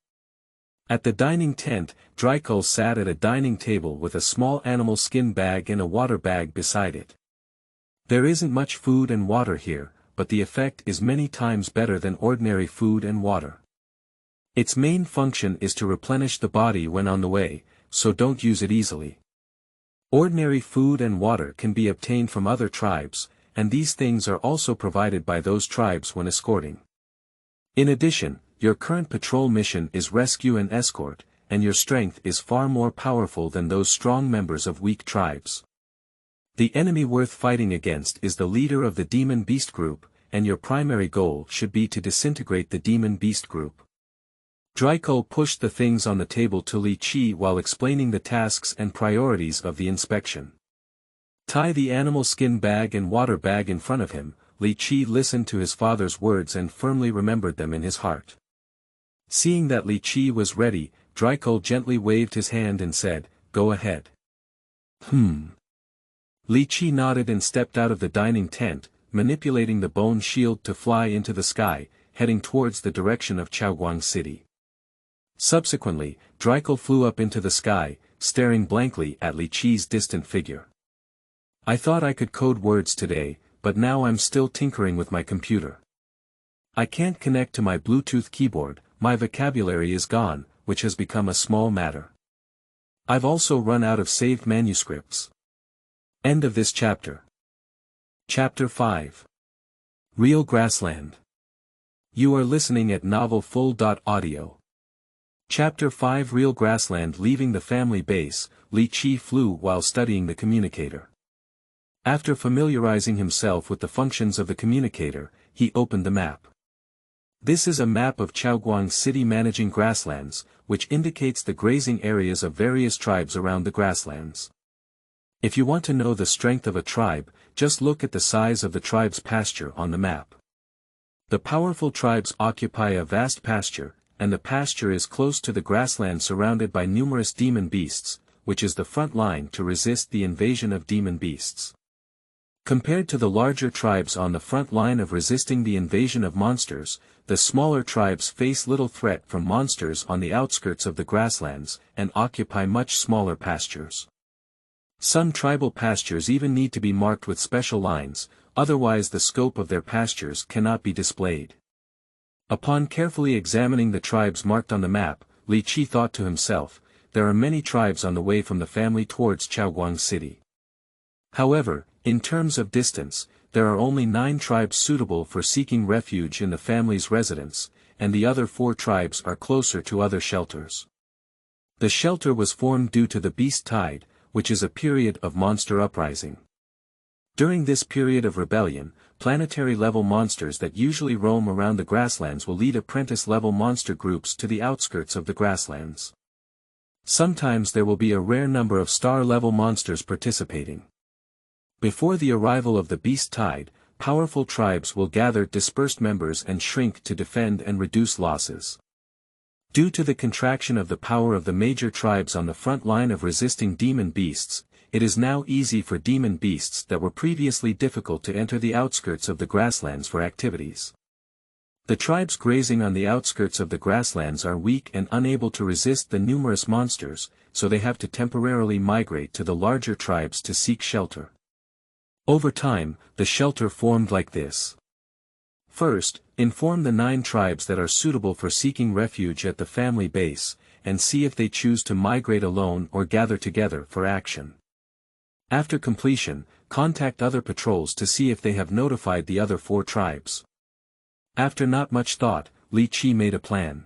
At the dining tent, Draco sat at a dining table with a small animal skin bag and a water bag beside it. There isn't much food and water here, but the effect is many times better than ordinary food and water. Its main function is to replenish the body when on the way, so don't use it easily. Ordinary food and water can be obtained from other tribes, and these things are also provided by those tribes when escorting. In addition, your current patrol mission is rescue and escort, and your strength is far more powerful than those strong members of weak tribes. The enemy worth fighting against is the leader of the Demon Beast group, and your primary goal should be to disintegrate the Demon Beast group. Draco pushed the things on the table to Li Qi while explaining the tasks and priorities of the inspection. Tie the animal skin bag and water bag in front of him. Li Qi listened to his father's words and firmly remembered them in his heart. Seeing that Li Qi was ready, Draco gently waved his hand and said, "Go ahead. Li Qi nodded and stepped out of the dining tent, manipulating the bone shield to fly into the sky, heading towards the direction of Chaoguang City. Subsequently, Dreikel flew up into the sky, staring blankly at Li Qi's distant figure. I thought I could code words today, but now I'm still tinkering with my computer. I can't connect to my Bluetooth keyboard, my vocabulary is gone, which has become a small matter. I've also run out of saved manuscripts. End of this chapter. Chapter 5. Real Grassland. You are listening at novelfull.audio. Chapter 5 Real Grassland. Leaving the family base, Li Qi flew while studying the communicator. After familiarizing himself with the functions of the communicator, he opened the map. This is a map of Chaoguang City managing grasslands, which indicates the grazing areas of various tribes around the grasslands. If you want to know the strength of a tribe, just look at the size of the tribe's pasture on the map. The powerful tribes occupy a vast pasture, and the pasture is close to the grassland surrounded by numerous demon beasts, which is the front line to resist the invasion of demon beasts. Compared to the larger tribes on the front line of resisting the invasion of monsters, the smaller tribes face little threat from monsters on the outskirts of the grasslands, and occupy much smaller pastures. Some tribal pastures even need to be marked with special lines, otherwise the scope of their pastures cannot be displayed. Upon carefully examining the tribes marked on the map, Li Qi thought to himself, there are many tribes on the way from the family towards Chaoguang City. However, in terms of distance, there are only 9 tribes suitable for seeking refuge in the family's residence, and the other 4 tribes are closer to other shelters. The shelter was formed due to the beast tide, which is a period of monster uprising. During this period of rebellion, planetary-level monsters that usually roam around the grasslands will lead apprentice-level monster groups to the outskirts of the grasslands. Sometimes there will be a rare number of star-level monsters participating. Before the arrival of the beast tide, powerful tribes will gather dispersed members and shrink to defend and reduce losses. Due to the contraction of the power of the major tribes on the front line of resisting demon beasts, it is now easy for demon beasts that were previously difficult to enter the outskirts of the grasslands for activities. The tribes grazing on the outskirts of the grasslands are weak and unable to resist the numerous monsters, so they have to temporarily migrate to the larger tribes to seek shelter. Over time, the shelter formed like this. First, inform the 9 tribes that are suitable for seeking refuge at the family base, and see if they choose to migrate alone or gather together for action. After completion, contact other patrols to see if they have notified the other 4 tribes. After not much thought, Li Qi made a plan.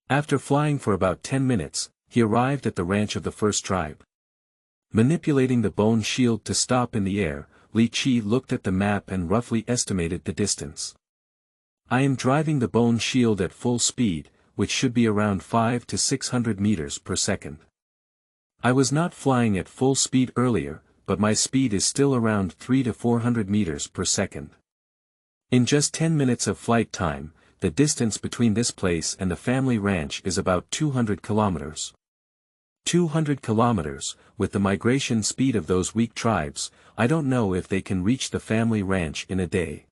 After flying for about 10 minutes, he arrived at the ranch of the first tribe. Manipulating the bone shield to stop in the air, Li Qi looked at the map and roughly estimated the distance. I am driving the bone shield at full speed, which should be around 500 to 600 meters per second. I was not flying at full speed earlier, but my speed is still around 300 to 400 meters per second. In just 10 minutes of flight time, the distance between this place and the family ranch is about 200 kilometers. 200 kilometers, with the migration speed of those weak tribes, I don't know if they can reach the family ranch in a day.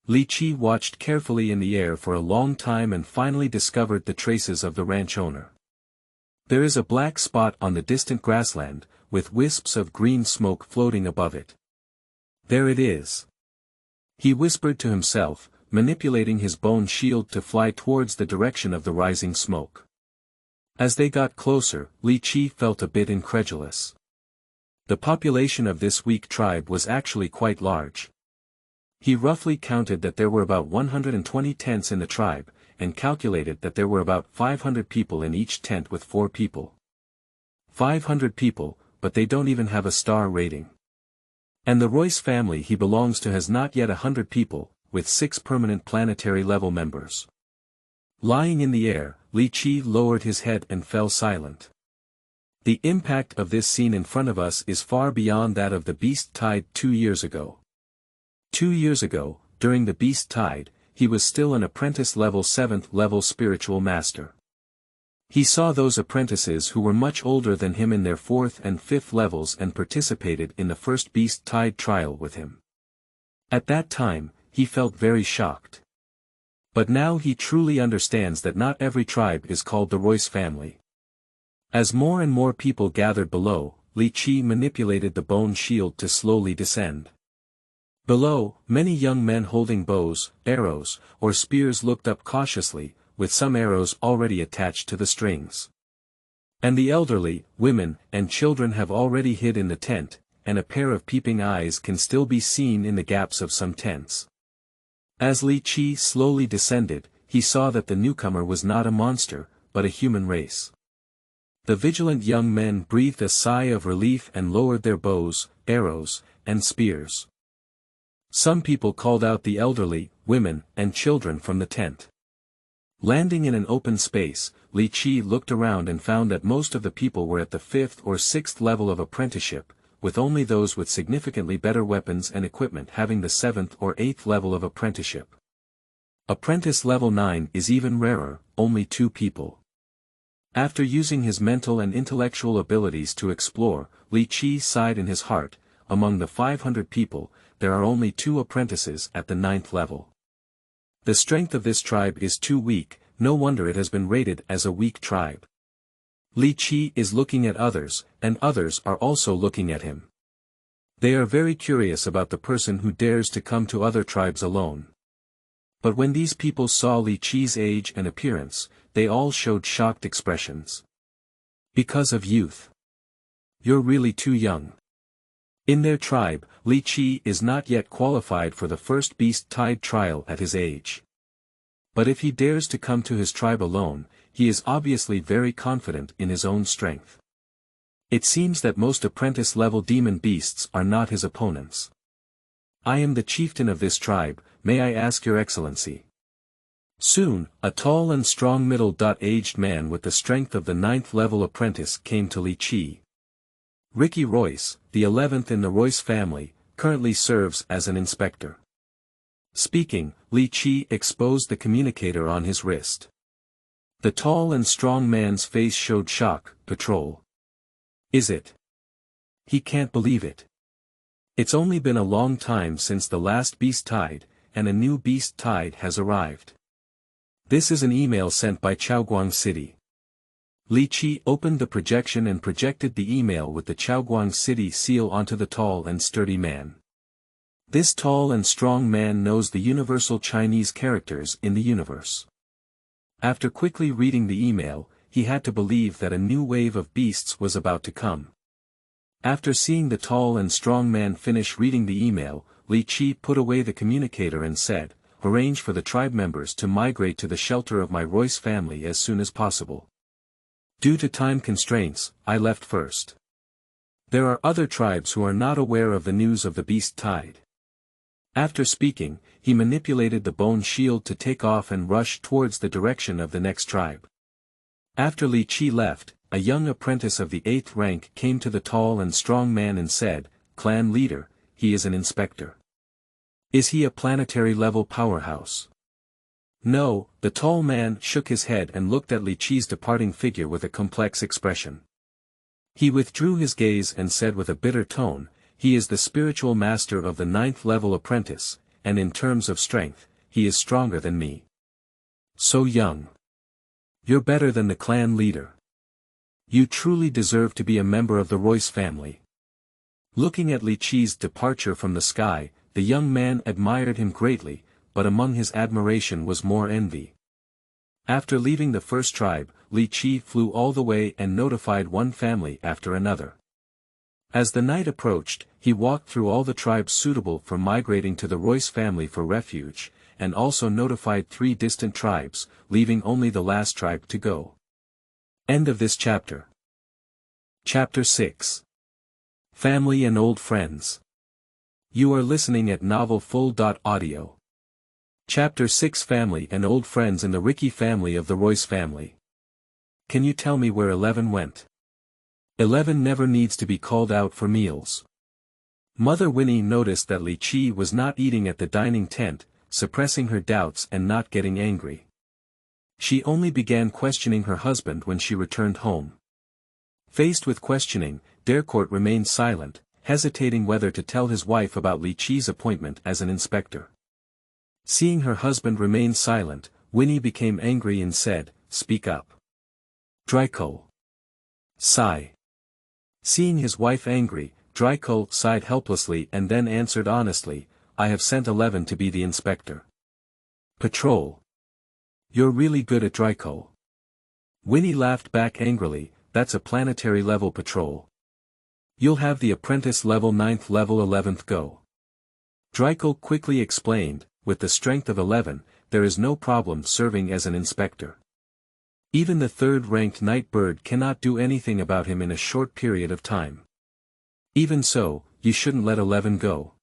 Li Qi watched carefully in the air for a long time and finally discovered the traces of the ranch owner. There is a black spot on the distant grassland, with wisps of green smoke floating above it. There it is. He whispered to himself, manipulating his bone shield to fly towards the direction of the rising smoke. As they got closer, Li Qi felt a bit incredulous. The population of this weak tribe was actually quite large. He roughly counted that there were about 120 tents in the tribe, and calculated that there were about 500 people in each tent with 4 people. 500 people, but they don't even have a star rating. And the Royce family he belongs to has not yet 100 people, with 6 permanent planetary level members. Lying in the air, Li Qi lowered his head and fell silent. The impact of this scene in front of us is far beyond that of the beast tide 2 years ago. 2 years ago, during the beast tide, he was still an apprentice level 7th level spiritual master. He saw those apprentices who were much older than him in their 4th and 5th levels and participated in the first Beast Tide trial with him. At that time, he felt very shocked. But now he truly understands that not every tribe is called the Royce family. As more and more people gathered below, Li Qi manipulated the bone shield to slowly descend. Below, many young men holding bows, arrows, or spears looked up cautiously, with some arrows already attached to the strings. And the elderly, women, and children have already hid in the tent, and a pair of peeping eyes can still be seen in the gaps of some tents. As Li Qi slowly descended, he saw that the newcomer was not a monster, but a human race. The vigilant young men breathed a sigh of relief and lowered their bows, arrows, and spears. Some people called out the elderly, women, and children from the tent. Landing in an open space, Li Qi looked around and found that most of the people were at the 5th or 6th level of apprenticeship, with only those with significantly better weapons and equipment having the 7th or 8th level of apprenticeship. Apprentice level 9 is even rarer, only 2 people. After using his mental and intellectual abilities to explore, Li Qi sighed in his heart, among the 500 people, there are only 2 apprentices at the 9th level. The strength of this tribe is too weak, no wonder it has been rated as a weak tribe. Li Qi is looking at others, and others are also looking at him. They are very curious about the person who dares to come to other tribes alone. But when these people saw Li Qi's age and appearance, they all showed shocked expressions. Because of youth. You're really too young. In their tribe, Li Qi is not yet qualified for the first Beast Tide trial at his age. But if he dares to come to his tribe alone, he is obviously very confident in his own strength. It seems that most apprentice-level demon beasts are not his opponents. I am the chieftain of this tribe, may I ask your excellency? Soon, a tall and strong middle-aged man with the strength of the 9th level apprentice came to Li Qi. Ricky Royce, the 11th in the Royce family, currently serves as an inspector. Speaking, Li Qi exposed the communicator on his wrist. The tall and strong man's face showed shock. Patrol. Is it? He can't believe it. It's only been a long time since the last Beast Tide, and a new Beast Tide has arrived. This is an email sent by Chaoguang City. Li Qi opened the projection and projected the email with the Chaoguang City seal onto the tall and sturdy man. This tall and strong man knows the universal Chinese characters in the universe. After quickly reading the email, he had to believe that a new wave of beasts was about to come. After seeing the tall and strong man finish reading the email, Li Qi put away the communicator and said, "Arrange for the tribe members to migrate to the shelter of my Royce family as soon as possible. Due to time constraints, I left first. There are other tribes who are not aware of the news of the Beast Tide." After speaking, he manipulated the bone shield to take off and rush towards the direction of the next tribe. After Li Qi left, a young apprentice of the 8th rank came to the tall and strong man and said, "Clan leader, he is an inspector. Is he a planetary level powerhouse?" No, the tall man shook his head and looked at Li Qi's departing figure with a complex expression. He withdrew his gaze and said with a bitter tone, "He is the spiritual master of the 9th level apprentice, and in terms of strength, he is stronger than me. So young. You're better than the clan leader. You truly deserve to be a member of the Royce family." Looking at Li Qi's departure from the sky, the young man admired him greatly, but among his admiration was more envy. After leaving the first tribe, Li Qi flew all the way and notified one family after another. As the night approached, he walked through all the tribes suitable for migrating to the Royce family for refuge, and also notified 3 distant tribes, leaving only the last tribe to go. End of this chapter. Chapter 6. Family and Old Friends. You are listening at novelfull.audio. Chapter 6. Family and Old Friends in the Ricky family of the Royce family. Can you tell me where 11 went? 11 never needs to be called out for meals. Mother Winnie noticed that Li Qi was not eating at the dining tent, suppressing her doubts and not getting angry. She only began questioning her husband when she returned home. Faced with questioning, Dercourt remained silent, hesitating whether to tell his wife about Li Qi's appointment as an inspector. Seeing her husband remain silent, Winnie became angry and said, "Speak up." Draco. Sigh. Seeing his wife angry, Draco sighed helplessly and then answered honestly, "I have sent 11 to be the inspector. Patrol. You're really good at Draco." Winnie laughed back angrily, "That's a planetary level patrol. You'll have the apprentice level 9th level 11th go." Draco quickly explained, "With the strength of 11, there is no problem serving as an inspector. Even the 3rd-ranked night bird cannot do anything about him in a short period of time. Even so, you shouldn't let 11 go.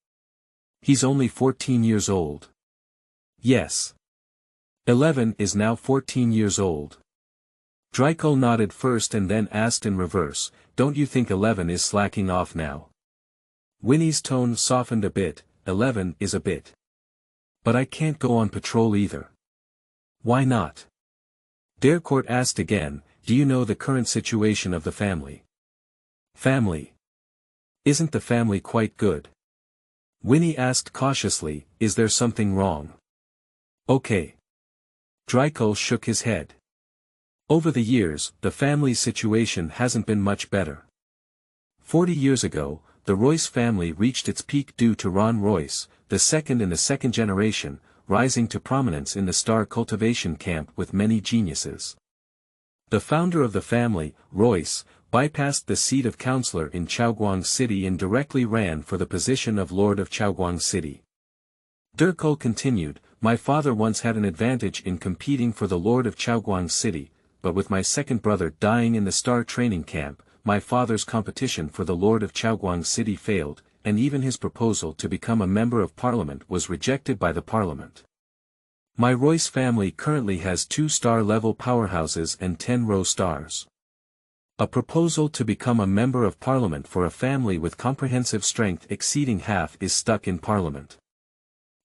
He's only 14 years old." "Yes. 11 is now 14 years old." Draco nodded first and then asked in reverse, "Don't you think 11 is slacking off now?" Winnie's tone softened a bit, "11 is a bit. But I can't go on patrol either." "Why not?" Dercourt asked again, "Do you know the current situation of the family?" "Family? Isn't the family quite good?" Winnie asked cautiously, "Is there something wrong?" "Okay." Draco shook his head. "Over the years, the family's situation hasn't been much better. 40 years ago, the Royce family reached its peak due to Ron Royce, the second in the second generation, rising to prominence in the star cultivation camp with many geniuses. The founder of the family, Royce, bypassed the seat of councillor in Chaoguang City and directly ran for the position of Lord of Chaoguang City." Derco continued, "My father once had an advantage in competing for the Lord of Chaoguang City, but with my second brother dying in the star training camp, my father's competition for the Lord of Chaoguang City failed, and even his proposal to become a member of parliament was rejected by the parliament. My Royce family currently has 2-star-level powerhouses and 10 row stars. A proposal to become a member of parliament for a family with comprehensive strength exceeding half is stuck in parliament.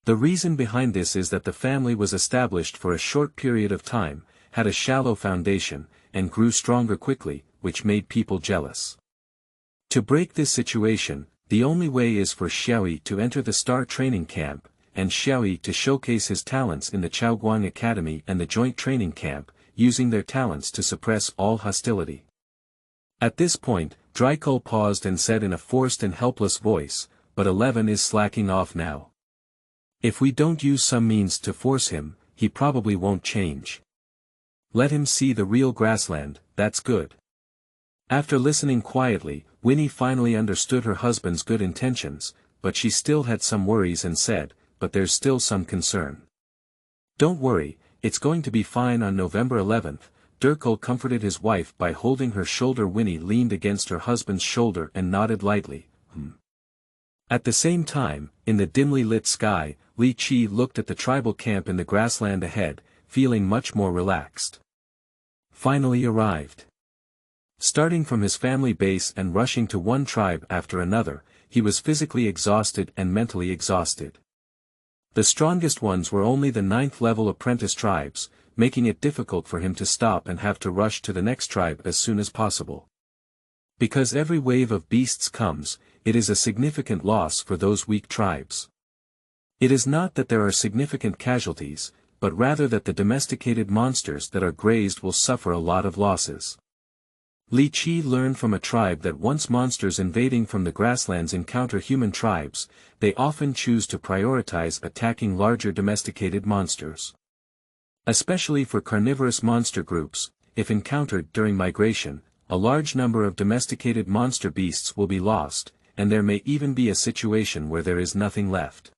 The reason behind this is that the family was established for a short period of time, had a shallow foundation, and grew stronger quickly, which made people jealous. To break this situation, the only way is for Xiaoyi to enter the star training camp, and Xiaoyi to showcase his talents in the Chaoguang Academy and the joint training camp, using their talents to suppress all hostility." At this point, Draco paused and said in a forced and helpless voice, "But 11 is slacking off now. If we don't use some means to force him, he probably won't change. Let him see the real Grassland, that's good." After listening quietly, Winnie finally understood her husband's good intentions, but she still had some worries and said, "But there's still some concern." "Don't worry, it's going to be fine on November 11th, Derco comforted his wife by holding her shoulder. Winnie leaned against her husband's shoulder and nodded lightly, At the same time, in the dimly lit sky, Li Qi looked at the tribal camp in the grassland ahead, feeling much more relaxed. Finally arrived. Starting from his family base and rushing to one tribe after another, he was physically exhausted and mentally exhausted. The strongest ones were only the 9th-level apprentice tribes, making it difficult for him to stop and have to rush to the next tribe as soon as possible. Because every wave of beasts comes, it is a significant loss for those weak tribes. It is not that there are significant casualties, but rather that the domesticated monsters that are grazed will suffer a lot of losses. Li Qi learned from a tribe that once monsters invading from the grasslands encounter human tribes, they often choose to prioritize attacking larger domesticated monsters. Especially for carnivorous monster groups, if encountered during migration, a large number of domesticated monster beasts will be lost, and there may even be a situation where there is nothing left.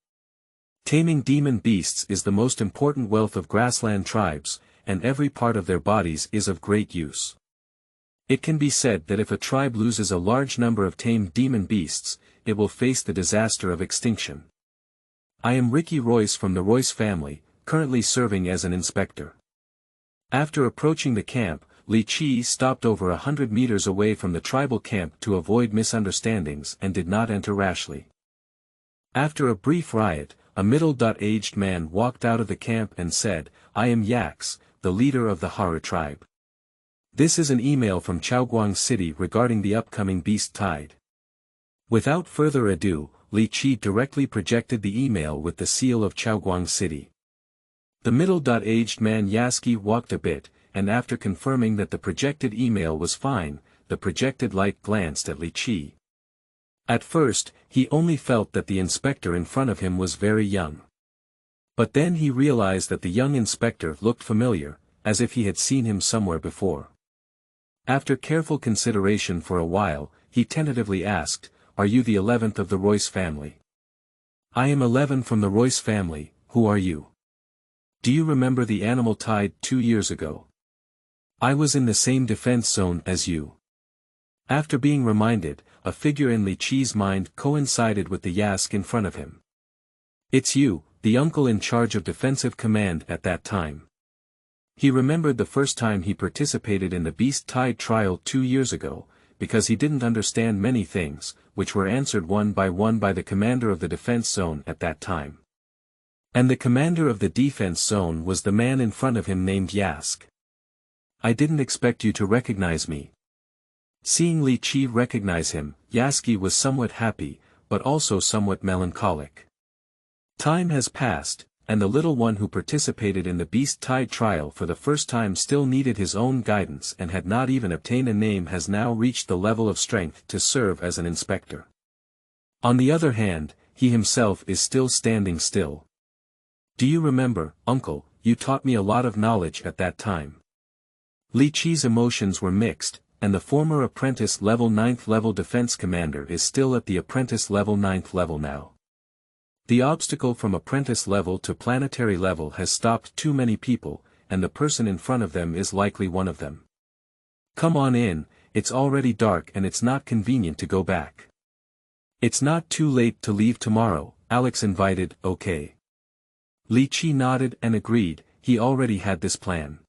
Taming demon beasts is the most important wealth of grassland tribes, and every part of their bodies is of great use. It can be said that if a tribe loses a large number of tamed demon beasts, it will face the disaster of extinction. I am Ricky Royce from the Royce family, currently serving as an inspector. After approaching the camp, Li Qi stopped over 100 meters away from the tribal camp to avoid misunderstandings and did not enter rashly. After a brief riot, a middle-aged man walked out of the camp and said, "I am Yax, the leader of the horror tribe. This is an email from Chaoguang City regarding the upcoming beast tide. Without further ado, Li Qi directly projected the email with the seal of Chaoguang City. The middle-aged man Yasuke walked a bit, and after confirming that the projected email was fine, the projected light glanced at Li Qi. At first, he only felt that the inspector in front of him was very young. But then he realized that the young inspector looked familiar, as if he had seen him somewhere before. After careful consideration for a while, he tentatively asked, "Are you the 11th of the Royce family?" "I am 11 from the Royce family, who are you?" "Do you remember the animal tide 2 years ago?" "I was in the same defense zone as you." After being reminded, a figure in Li Qi's mind coincided with the Yask in front of him. "It's you, the uncle in charge of defensive command at that time." He remembered the first time he participated in the Beast Tide trial 2 years ago, because he didn't understand many things, which were answered one by the commander of the defense zone at that time. And the commander of the defense zone was the man in front of him named Yask. "I didn't expect you to recognize me." Seeing Li Qi recognize him, Yasuke was somewhat happy, but also somewhat melancholic. Time has passed, and the little one who participated in the Beast Tide trial for the first time still needed his own guidance and had not even obtained a name has now reached the level of strength to serve as an inspector. On the other hand, he himself is still standing still. "Do you remember, uncle, you taught me a lot of knowledge at that time." Li Qi's emotions were mixed, and the former apprentice level 9th level defense commander is still at the apprentice level 9th level now. The obstacle from apprentice level to planetary level has stopped too many people, and the person in front of them is likely one of them. "Come on in, it's already dark and it's not convenient to go back." "It's not too late to leave tomorrow," Alex invited. "Okay." Li Qi nodded and agreed, he already had this plan.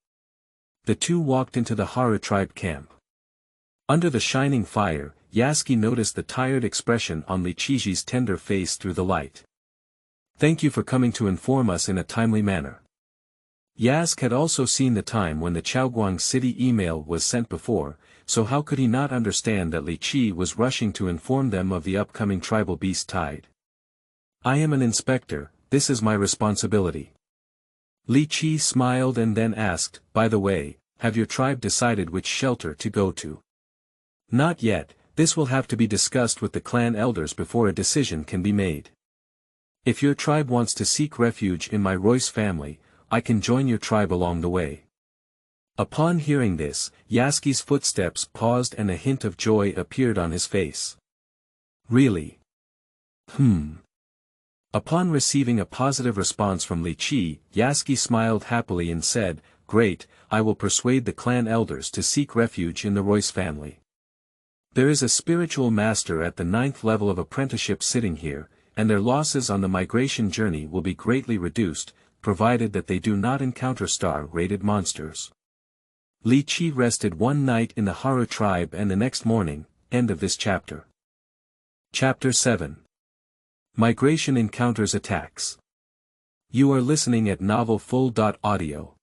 The two walked into the Hara tribe camp. Under the shining fire, Yasuke noticed the tired expression on Li Qi's tender face through the light. "Thank you for coming to inform us in a timely manner." Yask had also seen the time when the Chaoguang City email was sent before, so how could he not understand that Li Qi was rushing to inform them of the upcoming tribal beast tide? "I am an inspector, this is my responsibility." Li Qi smiled and then asked, "By the way, have your tribe decided which shelter to go to?" "Not yet, this will have to be discussed with the clan elders before a decision can be made. If your tribe wants to seek refuge in my Royce family, I can join your tribe along the way." Upon hearing this, Yasuke's footsteps paused and a hint of joy appeared on his face. "Really? Upon receiving a positive response from Li Qi, Yasuke smiled happily and said, "Great, I will persuade the clan elders to seek refuge in the Royce family. There is a spiritual master at the 9th level of apprenticeship sitting here, and their losses on the migration journey will be greatly reduced, provided that they do not encounter star-rated monsters." Li Qi rested one night in the Hara tribe and the next morning, end of this chapter. Chapter 7. Migration Encounters Attacks. You are listening at novelfull.audio.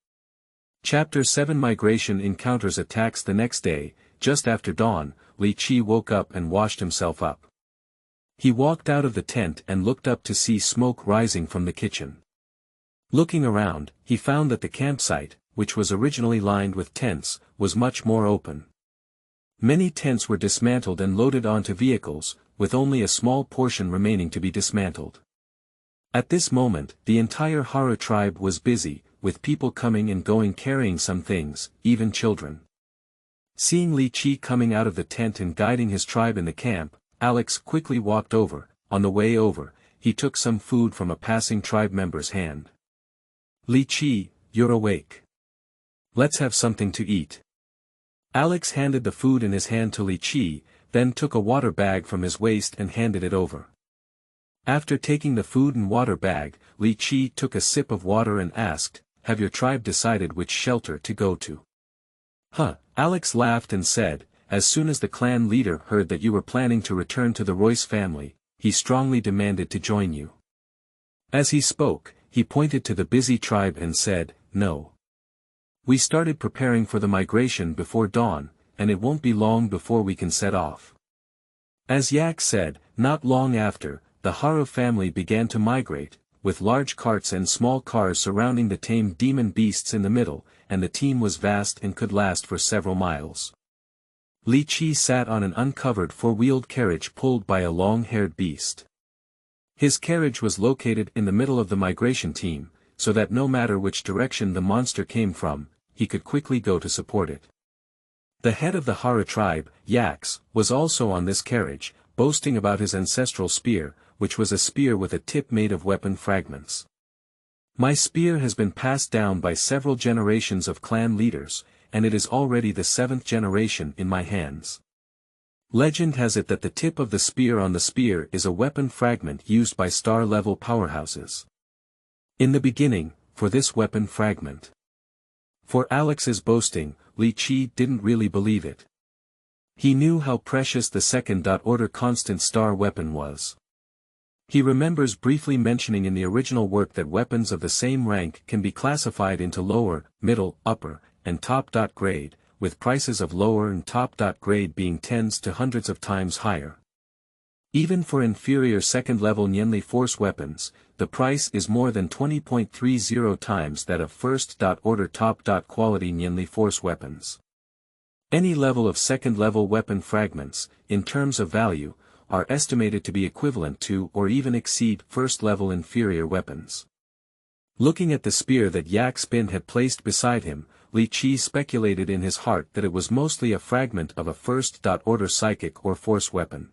Chapter 7 Migration Encounters Attacks. The next day, just after dawn, Li Qi woke up and washed himself up. He walked out of the tent and looked up to see smoke rising from the kitchen. Looking around, he found that the campsite, which was originally lined with tents, was much more open. Many tents were dismantled and loaded onto vehicles, with only a small portion remaining to be dismantled. At this moment, the entire Hara tribe was busy, with people coming and going carrying some things, even children. Seeing Li Qi coming out of the tent and guiding his tribe in the camp, Alex quickly walked over. On the way over, he took some food from a passing tribe member's hand. "Li Qi, you're awake. Let's have something to eat." Alex handed the food in his hand to Li Qi, then took a water bag from his waist and handed it over. After taking the food and water bag, Li Qi took a sip of water and asked, "Have your tribe decided which shelter to go to?" Alex laughed and said, "As soon as the clan leader heard that you were planning to return to the Royce family, he strongly demanded to join you." As he spoke, he pointed to the busy tribe and said, "No. We started preparing for the migration before dawn, and it won't be long before we can set off. As Yak said, not long after, the Haru family began to migrate, with large carts and small cars surrounding the tame demon beasts in the middle, and the team was vast and could last for several miles. Li Qi sat on an uncovered four-wheeled carriage pulled by a long-haired beast. His carriage was located in the middle of the migration team, so that no matter which direction the monster came from, he could quickly go to support it. The head of the Haru tribe, Yax, was also on this carriage, boasting about his ancestral spear, which was a spear with a tip made of weapon fragments. My spear has been passed down by several generations of clan leaders, and it is already the 7th generation in my hands. Legend has it that the tip of the spear on the spear is a weapon fragment used by star-level powerhouses. In the beginning, for this weapon fragment. For Alex's boasting, Li Qi didn't really believe it. He knew how precious the second-order constant star weapon was. He remembers briefly mentioning in the original work that weapons of the same rank can be classified into lower, middle, upper, and top. Grade, with prices of lower and top. Grade being tens to hundreds of times higher. Even for inferior second-level Nianli force weapons, the price is more than 20.30 times that of first-order top-quality Nianli force weapons. Any level of second-level weapon fragments, in terms of value, are estimated to be equivalent to or even exceed first-level inferior weapons. Looking at the spear that Yak Spin had placed beside him, Li Qi speculated in his heart that it was mostly a fragment of a first-order psychic or force weapon.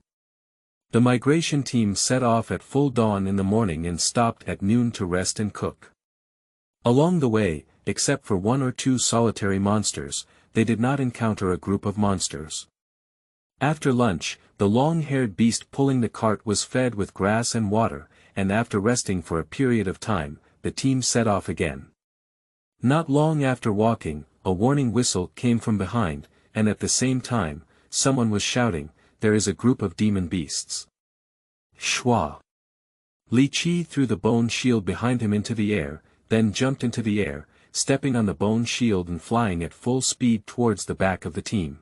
The migration team set off at full dawn in the morning and stopped at noon to rest and cook. Along the way, except for one or two solitary monsters, they did not encounter a group of monsters. After lunch, the long-haired beast pulling the cart was fed with grass and water, and after resting for a period of time, the team set off again. Not long after walking, a warning whistle came from behind, and at the same time, someone was shouting, "There is a group of demon beasts." Shwa. Li Qi threw the bone shield behind him into the air, then jumped into the air, stepping on the bone shield and flying at full speed towards the back of the team.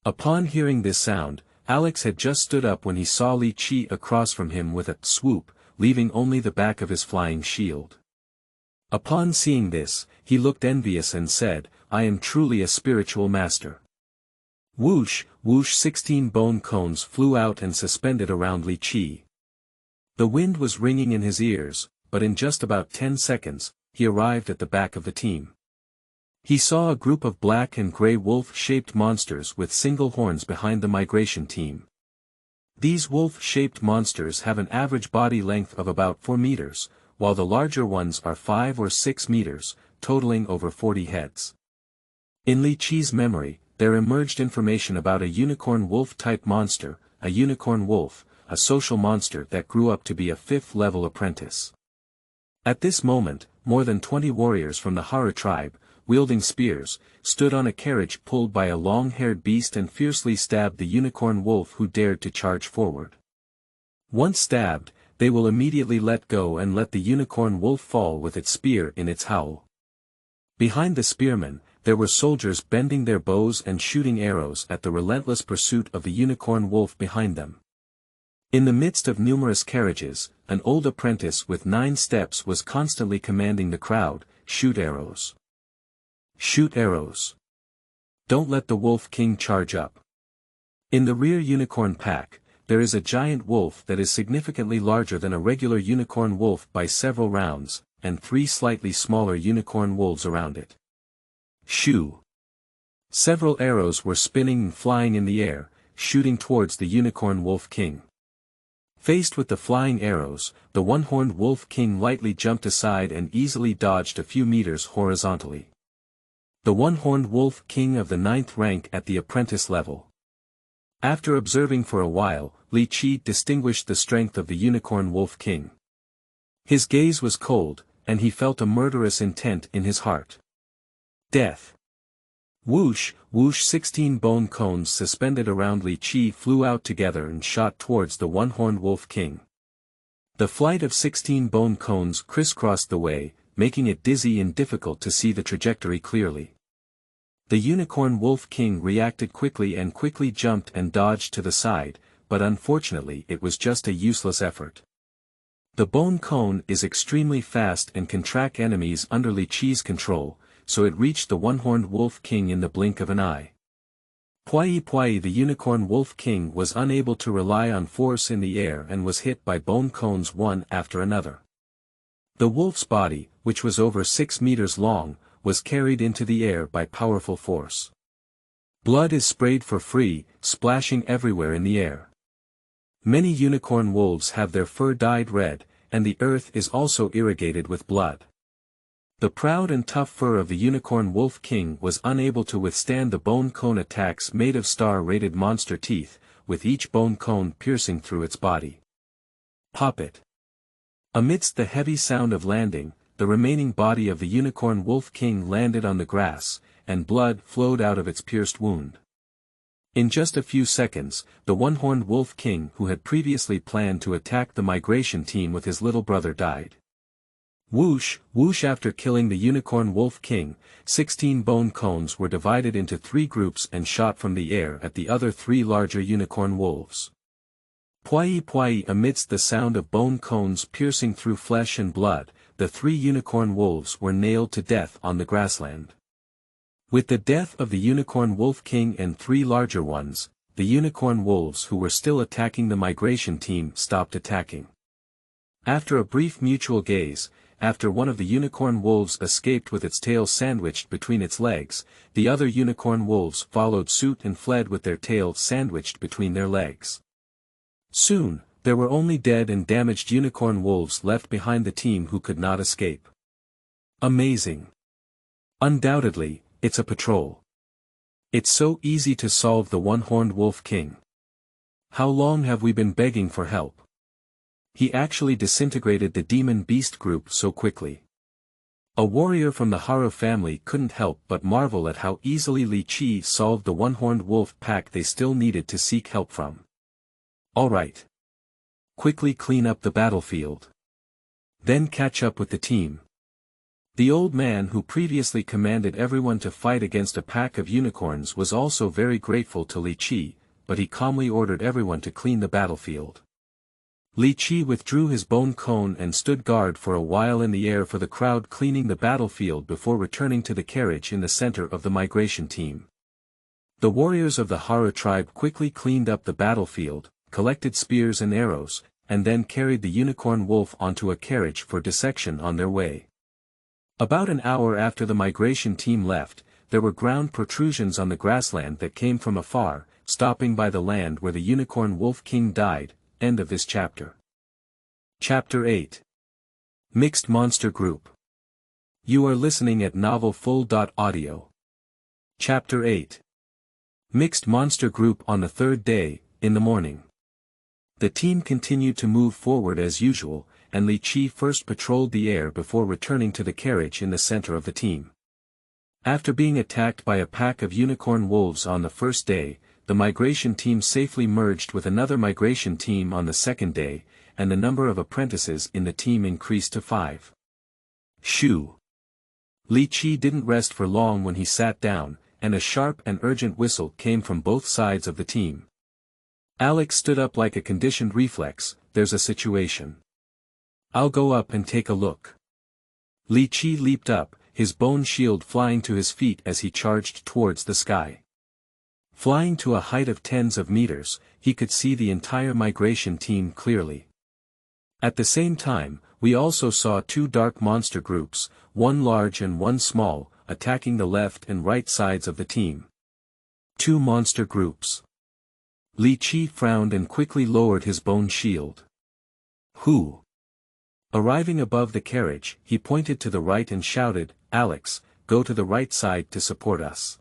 Upon hearing this sound, Alex had just stood up when he saw Li Qi across from him with a swoop, leaving only the back of his flying shield. Upon seeing this, he looked envious and said, "I am truly a spiritual master." Whoosh, whoosh 16 bone cones flew out and suspended around Li Qi. The wind was ringing in his ears, but in just about 10 seconds, he arrived at the back of the team. He saw a group of black and gray wolf-shaped monsters with single horns behind the migration team. These wolf-shaped monsters have an average body length of about 4 meters, while the larger ones are 5 or 6 meters, totaling over 40 heads. In Li Qi's memory, there emerged information about a unicorn wolf-type monster, a unicorn wolf, a social monster that grew up to be a 5th-level apprentice. At this moment, more than 20 warriors from the Haru tribe, wielding spears, stood on a carriage pulled by a long-haired beast and fiercely stabbed the unicorn wolf who dared to charge forward. Once stabbed, they will immediately let go and let the unicorn wolf fall with its spear in its howl. Behind the spearmen, there were soldiers bending their bows and shooting arrows at the relentless pursuit of the unicorn wolf behind them. In the midst of numerous carriages, an old apprentice with 9 steps was constantly commanding the crowd, "Shoot arrows. Shoot arrows. Don't let the Wolf King charge up." In the rear unicorn pack, there is a giant wolf that is significantly larger than a regular unicorn wolf by several rounds, and 3 slightly smaller unicorn wolves around it. Shoo! Several arrows were spinning and flying in the air, shooting towards the unicorn wolf king. Faced with the flying arrows, the one-horned wolf king lightly jumped aside and easily dodged a few meters horizontally. The one-horned wolf king of the 9th rank at the apprentice level. After observing for a while, Li Qi distinguished the strength of the unicorn wolf king. His gaze was cold, and he felt a murderous intent in his heart. Death. Whoosh, whoosh 16 bone cones suspended around Li Qi flew out together and shot towards the one-horned wolf king. The flight of 16 bone cones crisscrossed the way, making it dizzy and difficult to see the trajectory clearly. The Unicorn Wolf King reacted quickly and quickly jumped and dodged to the side, but unfortunately it was just a useless effort. The bone cone is extremely fast and can track enemies under Li Qi's control, so it reached the One-Horned Wolf King in the blink of an eye. The Unicorn Wolf King was unable to rely on force in the air and was hit by bone cones one after another. The wolf's body, which was over 6 meters long, was carried into the air by powerful force. Blood is sprayed for free, splashing everywhere in the air. Many unicorn wolves have their fur dyed red, and the earth is also irrigated with blood. The proud and tough fur of the Unicorn Wolf King was unable to withstand the bone cone attacks made of star-rated monster teeth, with each bone cone piercing through its body. Pop it. Amidst the heavy sound of landing, the remaining body of the Unicorn Wolf King landed on the grass, and blood flowed out of its pierced wound. In just a few seconds, the One-Horned Wolf King who had previously planned to attack the migration team with his little brother died. Whoosh, whoosh. After killing the Unicorn Wolf King, 16 bone cones were divided into 3 groups and shot from the air at the other 3 larger unicorn wolves. Pwai. Amidst the sound of bone cones piercing through flesh and blood, the 3 unicorn wolves were nailed to death on the grassland. With the death of the Unicorn Wolf King and 3 larger ones, the unicorn wolves who were still attacking the migration team stopped attacking. After a brief mutual gaze, after one of the unicorn wolves escaped with its tail sandwiched between its legs, the other unicorn wolves followed suit and fled with their tail sandwiched between their legs. Soon, there were only dead and damaged unicorn wolves left behind the team who could not escape. Amazing. Undoubtedly, it's a patrol. It's so easy to solve the One-Horned Wolf King. How long have we been begging for help? He actually disintegrated the demon beast group so quickly. A warrior from the Haro family couldn't help but marvel at how easily Li Qi solved the One-Horned Wolf pack they still needed to seek help from. Alright. Quickly clean up the battlefield. Then catch up with the team. The old man who previously commanded everyone to fight against a pack of unicorns was also very grateful to Li Qi, but he calmly ordered everyone to clean the battlefield. Li Qi withdrew his bone cone and stood guard for a while in the air for the crowd cleaning the battlefield before returning to the carriage in the center of the migration team. The warriors of the Haro tribe quickly cleaned up the battlefield, collected spears and arrows, and then carried the unicorn wolf onto a carriage for dissection on their way. About an hour after the migration team left, there were ground protrusions on the grassland that came from afar, stopping by the land where the Unicorn Wolf King died. End of this chapter. Chapter 8. Mixed Monster Group. You are listening at novelfull.audio. Chapter 8. Mixed Monster Group. On the 3rd day, in the morning. The team continued to move forward as usual, and Li Qi first patrolled the air before returning to the carriage in the center of the team. After being attacked by a pack of unicorn wolves on the first day, the migration team safely merged with another migration team on the second day, and the number of apprentices in the team increased to 5. Shoo! Li Qi didn't rest for long when he sat down, and a sharp and urgent whistle came from both sides of the team. Alex stood up like a conditioned reflex. There's a situation. I'll go up and take a look. Li Qi leaped up, his bone shield flying to his feet as he charged towards the sky. Flying to a height of tens of meters, he could see the entire migration team clearly. At the same time, we also saw 2 dark monster groups, one large and one small, attacking the left and right sides of the team. 2 monster groups. Li Qi frowned and quickly lowered his bone shield. Who? Arriving above the carriage, he pointed to the right and shouted, Alex, go to the right side to support us.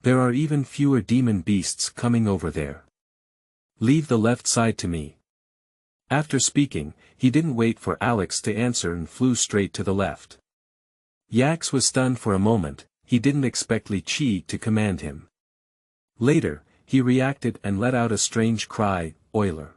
There are even fewer demon beasts coming over there. Leave the left side to me. After speaking, he didn't wait for Alex to answer and flew straight to the left. Yax was stunned for a moment. He didn't expect Li Qi to command him. Later, he reacted and let out a strange cry, Euler.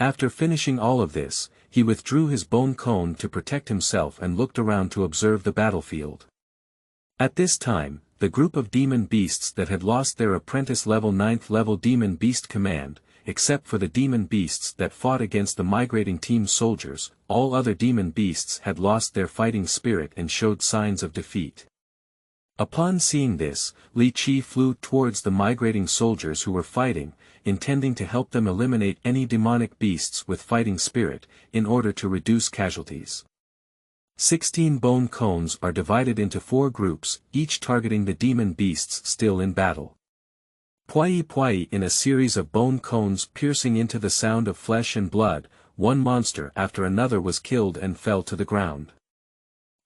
After finishing all of this, he withdrew his bone cone to protect himself and looked around to observe the battlefield. At this time, the group of demon beasts that had lost their apprentice level 9th level demon beast command, except for the demon beasts that fought against the migrating team's soldiers, all other demon beasts had lost their fighting spirit and showed signs of defeat. Upon seeing this, Li Qi flew towards the migrating soldiers who were fighting, intending to help them eliminate any demonic beasts with fighting spirit, in order to reduce casualties. 16 bone cones are divided into 4 groups, each targeting the demon beasts still in battle. Pwai pwai, in a series of bone cones piercing into the sound of flesh and blood, one monster after another was killed and fell to the ground.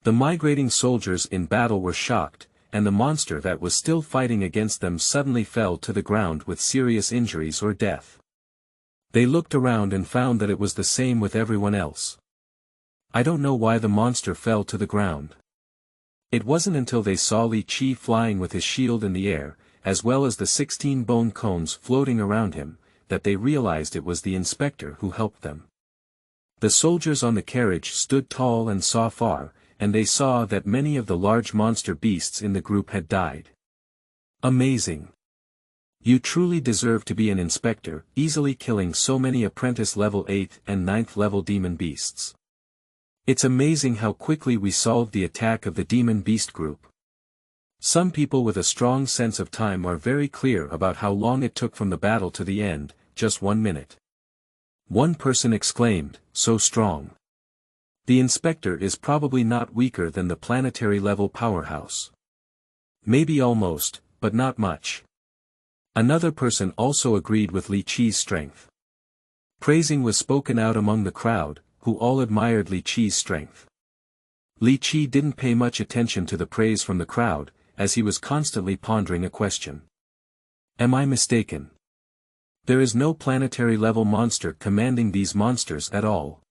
The migrating soldiers in battle were shocked, and the monster that was still fighting against them suddenly fell to the ground with serious injuries or death. They looked around and found that it was the same with everyone else. I don't know why the monster fell to the ground. It wasn't until they saw Li Qi flying with his shield in the air, as well as the 16 bone cones floating around him, that they realized it was the inspector who helped them. The soldiers on the carriage stood tall and saw far, and they saw that many of the large monster beasts in the group had died. Amazing! You truly deserve to be an inspector, easily killing so many apprentice level 8th and 9th level demon beasts. It's amazing how quickly we solved the attack of the demon beast group. Some people with a strong sense of time are very clear about how long it took from the battle to the end, just 1 minute. One person exclaimed, "So strong. The inspector is probably not weaker than the planetary level powerhouse. Maybe almost, but not much." Another person also agreed with Li Qi's strength. Praising was spoken out among the crowd, who all admired Li Qi's strength. Li Qi didn't pay much attention to the praise from the crowd, as he was constantly pondering a question. Am I mistaken? There is no planetary level monster commanding these monsters at all.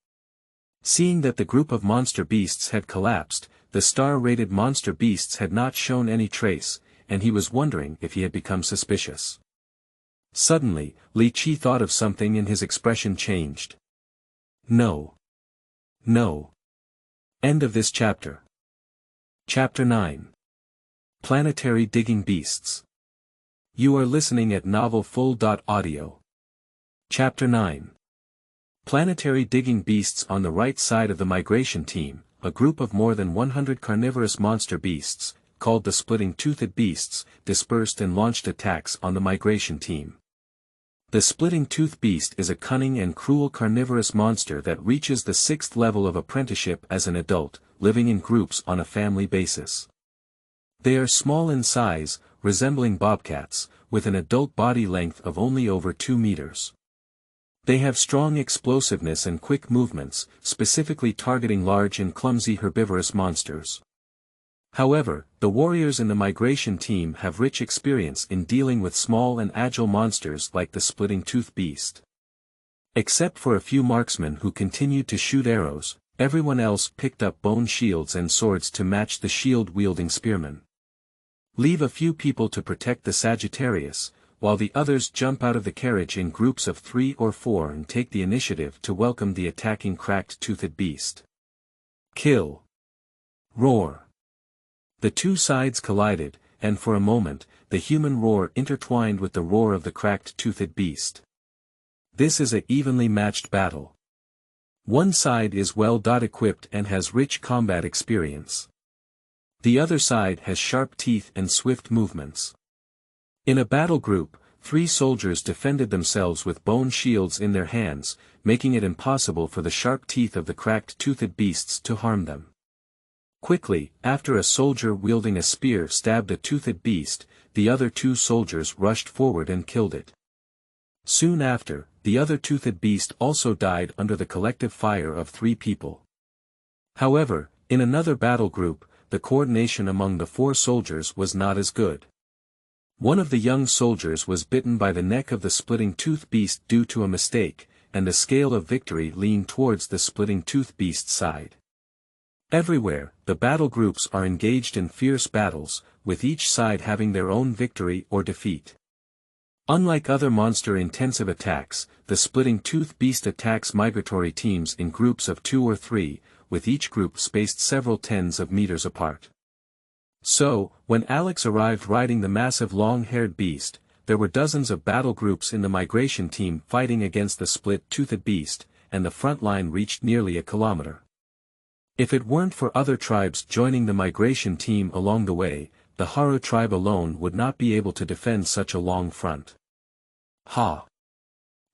Seeing that the group of monster beasts had collapsed, the star-rated monster beasts had not shown any trace, and he was wondering if he had become suspicious. Suddenly, Li Qi thought of something and his expression changed. No. No. End of this chapter. Chapter 9. Planetary Digging Beasts. You are listening at novelfull.audio. Chapter 9. Planetary Digging Beasts. On the right side of the migration team, a group of more than 100 carnivorous monster beasts, called the Splitting-Toothed Beasts, dispersed and launched attacks on the migration team. The Splitting-Tooth Beast is a cunning and cruel carnivorous monster that reaches the 6th level of apprenticeship as an adult, living in groups on a family basis. They are small in size, resembling bobcats, with an adult body length of only over 2 meters. They have strong explosiveness and quick movements, specifically targeting large and clumsy herbivorous monsters. However, the warriors in the migration team have rich experience in dealing with small and agile monsters like the Splitting-Tooth Beast. Except for a few marksmen who continued to shoot arrows, everyone else picked up bone shields and swords to match the shield-wielding spearmen. Leave a few people to protect the Sagittarius, while the others jump out of the carriage in groups of 3 or 4 and take the initiative to welcome the attacking cracked-toothed beast. Kill. Roar. The two sides collided, and for a moment, the human roar intertwined with the roar of the cracked-toothed beast. This is an evenly matched battle. One side is well equipped and has rich combat experience. The other side has sharp teeth and swift movements. In a battle group, 3 soldiers defended themselves with bone shields in their hands, making it impossible for the sharp teeth of the cracked-toothed beasts to harm them. Quickly, after a soldier wielding a spear stabbed a toothed beast, the other 2 soldiers rushed forward and killed it. Soon after, the other toothed beast also died under the collective fire of 3 people. However, in another battle group, the coordination among the 4 soldiers was not as good. One of the young soldiers was bitten by the neck of the Splitting-Tooth Beast due to a mistake, and the scale of victory leaned towards the Splitting-Tooth Beast's side. Everywhere, the battle groups are engaged in fierce battles, with each side having their own victory or defeat. Unlike other monster-intensive attacks, the splitting tooth beast attacks migratory teams in groups of 2 or 3, with each group spaced several tens of meters apart. So, when Alex arrived riding the massive long-haired beast, there were dozens of battle groups in the migration team fighting against the split-toothed beast, and the front line reached nearly a kilometer. If it weren't for other tribes joining the migration team along the way, the Haru tribe alone would not be able to defend such a long front. Ha!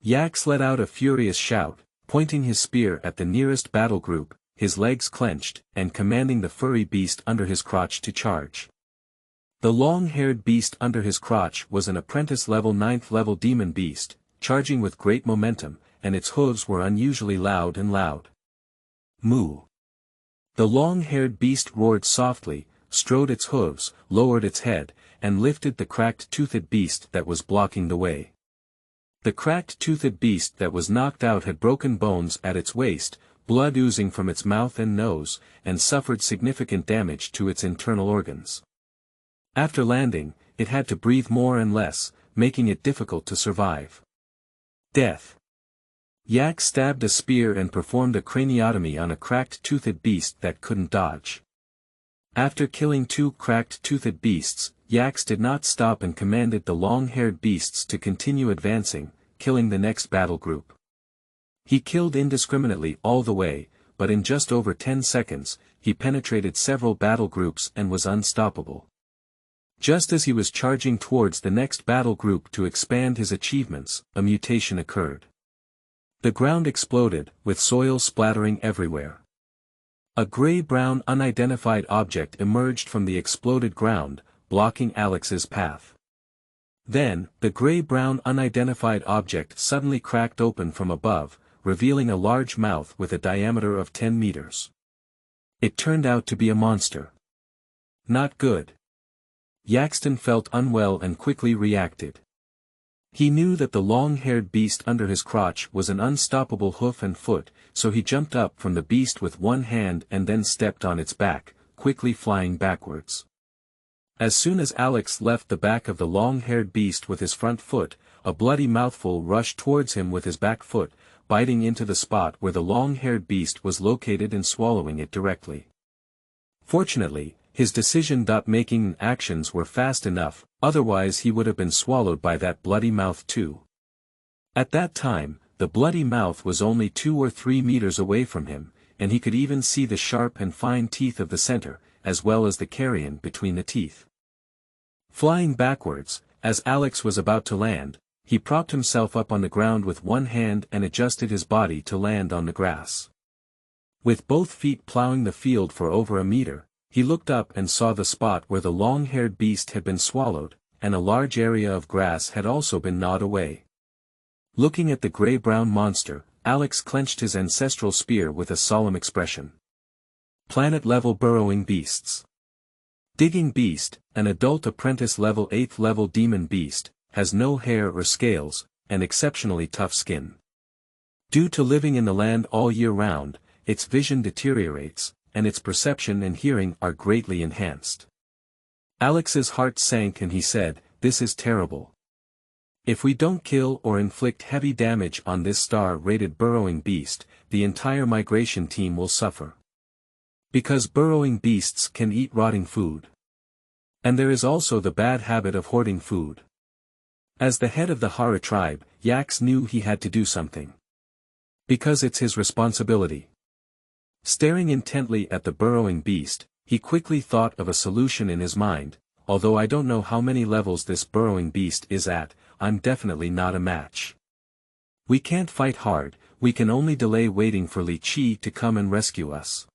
Yax let out a furious shout, pointing his spear at the nearest battle group, his legs clenched, and commanding the furry beast under his crotch to charge. The long-haired beast under his crotch was an apprentice-level 9th-level demon beast, charging with great momentum, and its hooves were unusually loud and loud. Moo! The long-haired beast roared softly, strode its hooves, lowered its head, and lifted the cracked-toothed beast that was blocking the way. The cracked-toothed beast that was knocked out had broken bones at its waist, blood oozing from its mouth and nose, and suffered significant damage to its internal organs. After landing, it had to breathe more and less, making it difficult to survive. Death. Yak stabbed a spear and performed a craniotomy on a cracked-toothed beast that couldn't dodge. After killing 2 cracked-toothed beasts, Yax did not stop and commanded the long-haired beasts to continue advancing, killing the next battle group. He killed indiscriminately all the way, but in just over 10 seconds, he penetrated several battle groups and was unstoppable. Just as he was charging towards the next battle group to expand his achievements, a mutation occurred. The ground exploded, with soil splattering everywhere. A gray-brown unidentified object emerged from the exploded ground, blocking Alex's path. Then, the gray-brown unidentified object suddenly cracked open from above, revealing a large mouth with a diameter of 10 meters. It turned out to be a monster. Not good. Yaxton felt unwell and quickly reacted. He knew that the long-haired beast under his crotch was an unstoppable hoof and foot, so he jumped up from the beast with one hand and then stepped on its back, quickly flying backwards. As soon as Alex left the back of the long-haired beast with his front foot, a bloody mouthful rushed towards him with his back foot, biting into the spot where the long-haired beast was located and swallowing it directly. Fortunately, his decision-making and actions were fast enough, otherwise he would have been swallowed by that bloody mouth too. At that time, the bloody mouth was only 2 or 3 meters away from him, and he could even see the sharp and fine teeth of the center, as well as the carrion between the teeth. Flying backwards, as Alex was about to land, he propped himself up on the ground with one hand and adjusted his body to land on the grass. With both feet plowing the field for over a meter, he looked up and saw the spot where the long-haired beast had been swallowed, and a large area of grass had also been gnawed away. Looking at the gray-brown monster, Alex clenched his ancestral spear with a solemn expression. Planet-level burrowing beasts. Digging beast, an adult apprentice-level 8th-level demon beast, has no hair or scales, and exceptionally tough skin. Due to living in the land all year round, its vision deteriorates, and its perception and hearing are greatly enhanced. Alex's heart sank and he said, "This is terrible. If we don't kill or inflict heavy damage on this star-rated burrowing beast, the entire migration team will suffer. Because burrowing beasts can eat rotting food. And there is also the bad habit of hoarding food." As the head of the Hara tribe, Yax knew he had to do something. Because it's his responsibility. Staring intently at the burrowing beast, he quickly thought of a solution in his mind. Although I don't know how many levels this burrowing beast is at, I'm definitely not a match. We can't fight hard, we can only delay waiting for Li Qi to come and rescue us.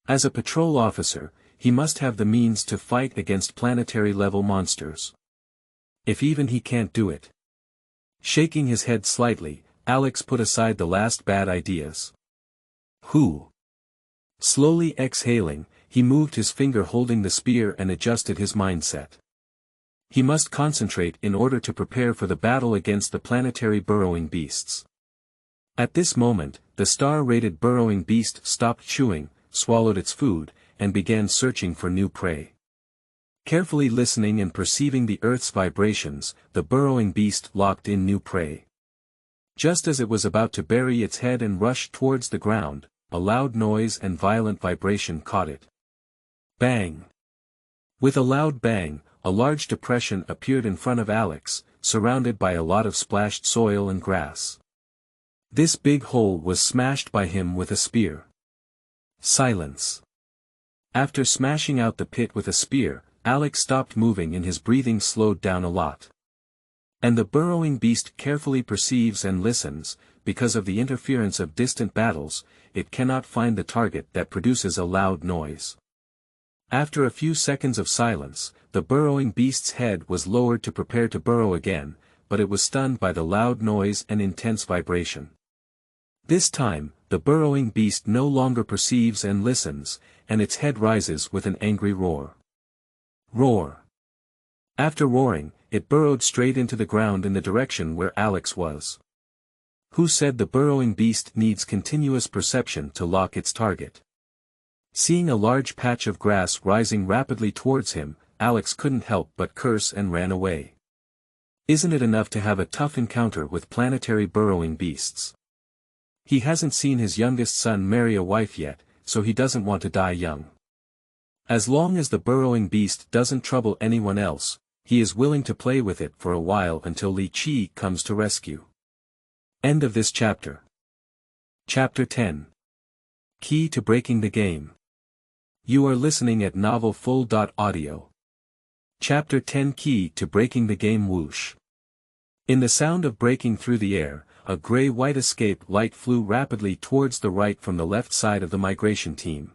As a patrol officer, he must have the means to fight against planetary-level monsters. If even he can't do it. Shaking his head slightly, Alex put aside the last bad ideas. Who? Slowly exhaling, he moved his finger holding the spear and adjusted his mindset. He must concentrate in order to prepare for the battle against the planetary burrowing beasts. At this moment, the star-rated burrowing beast stopped chewing, swallowed its food, and began searching for new prey. Carefully listening and perceiving the earth's vibrations, the burrowing beast locked in new prey. Just as it was about to bury its head and rush towards the ground, a loud noise and violent vibration caught it. Bang! With a loud bang, a large depression appeared in front of Alex, surrounded by a lot of splashed soil and grass. This big hole was smashed by him with a spear. Silence. After smashing out the pit with a spear, Alex stopped moving and his breathing slowed down a lot. And the burrowing beast carefully perceives and listens, because of the interference of distant battles, it cannot find the target that produces a loud noise. After a few seconds of silence, the burrowing beast's head was lowered to prepare to burrow again, but it was stunned by the loud noise and intense vibration. This time, the burrowing beast no longer perceives and listens, and its head rises with an angry roar. Roar. After roaring, it burrowed straight into the ground in the direction where Alex was. Who said the burrowing beast needs continuous perception to lock its target? Seeing a large patch of grass rising rapidly towards him, Alex couldn't help but curse and ran away. Isn't it enough to have a tough encounter with planetary burrowing beasts? He hasn't seen his youngest son marry a wife yet, so he doesn't want to die young. As long as the burrowing beast doesn't trouble anyone else, he is willing to play with it for a while until Li Qi comes to rescue. End of this chapter. Chapter 10. Key to breaking the game. You are listening at novelfull.audio. Chapter 10 Key to breaking the game. Whoosh. In the sound of breaking through the air, a gray-white escape light flew rapidly towards the right from the left side of the migration team.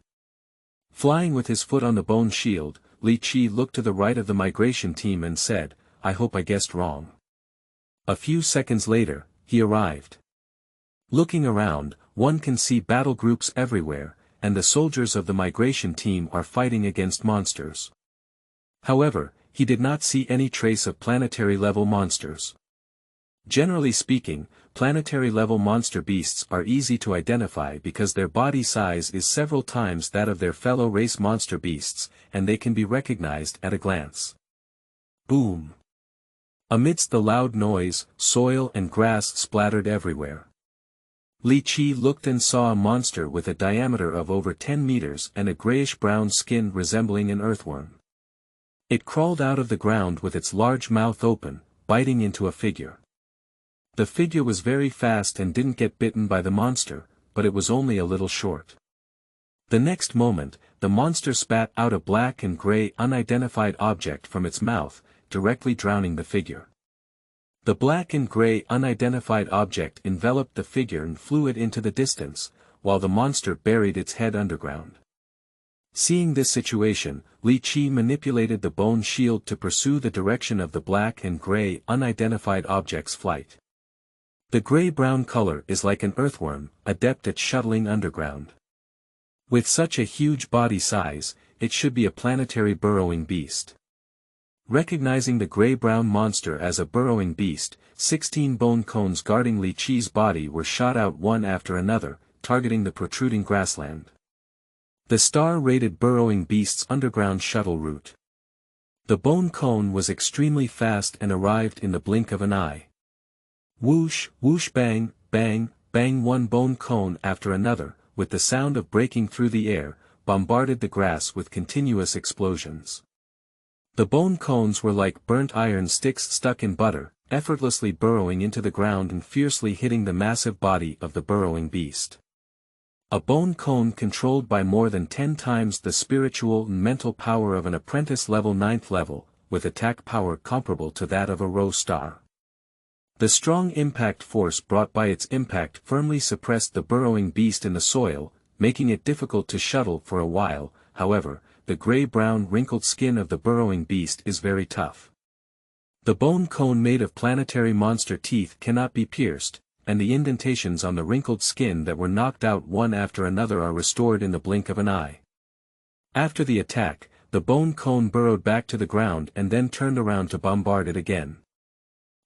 Flying with his foot on the bone shield, Li Qi looked to the right of the migration team and said, "I hope I guessed wrong." A few seconds later, he arrived. Looking around, one can see battle groups everywhere, and the soldiers of the migration team are fighting against monsters. However, he did not see any trace of planetary-level monsters. Generally speaking, planetary-level monster beasts are easy to identify because their body size is several times that of their fellow race monster beasts, and they can be recognized at a glance. Boom! Amidst the loud noise, soil and grass splattered everywhere. Li Qi looked and saw a monster with a diameter of over 10 meters and a grayish-brown skin resembling an earthworm. It crawled out of the ground with its large mouth open, biting into a figure. The figure was very fast and didn't get bitten by the monster, but it was only a little short. The next moment, the monster spat out a black and gray unidentified object from its mouth, directly drowning the figure. The black and gray unidentified object enveloped the figure and flew it into the distance, while the monster buried its head underground. Seeing this situation, Li Qi manipulated the bone shield to pursue the direction of the black and gray unidentified object's flight. The gray-brown color is like an earthworm, adept at shuttling underground. With such a huge body size, it should be a planetary burrowing beast. Recognizing the gray-brown monster as a burrowing beast, 16 bone cones guarding Li Qi's body were shot out one after another, targeting the protruding grassland. The star-rated burrowing beast's underground shuttle route. The bone cone was extremely fast and arrived in the blink of an eye. Whoosh, whoosh, bang, bang, bang. One bone cone after another, with the sound of breaking through the air, bombarded the grass with continuous explosions. The bone cones were like burnt iron sticks stuck in butter, effortlessly burrowing into the ground and fiercely hitting the massive body of the burrowing beast. A bone cone controlled by more than 10 times the spiritual and mental power of an apprentice-level 9th level, with attack power comparable to that of a rose star. The strong impact force brought by its impact firmly suppressed the burrowing beast in the soil, making it difficult to shuttle for a while. However, the gray-brown wrinkled skin of the burrowing beast is very tough. The bone cone made of planetary monster teeth cannot be pierced, and the indentations on the wrinkled skin that were knocked out one after another are restored in the blink of an eye. After the attack, the bone cone burrowed back to the ground and then turned around to bombard it again.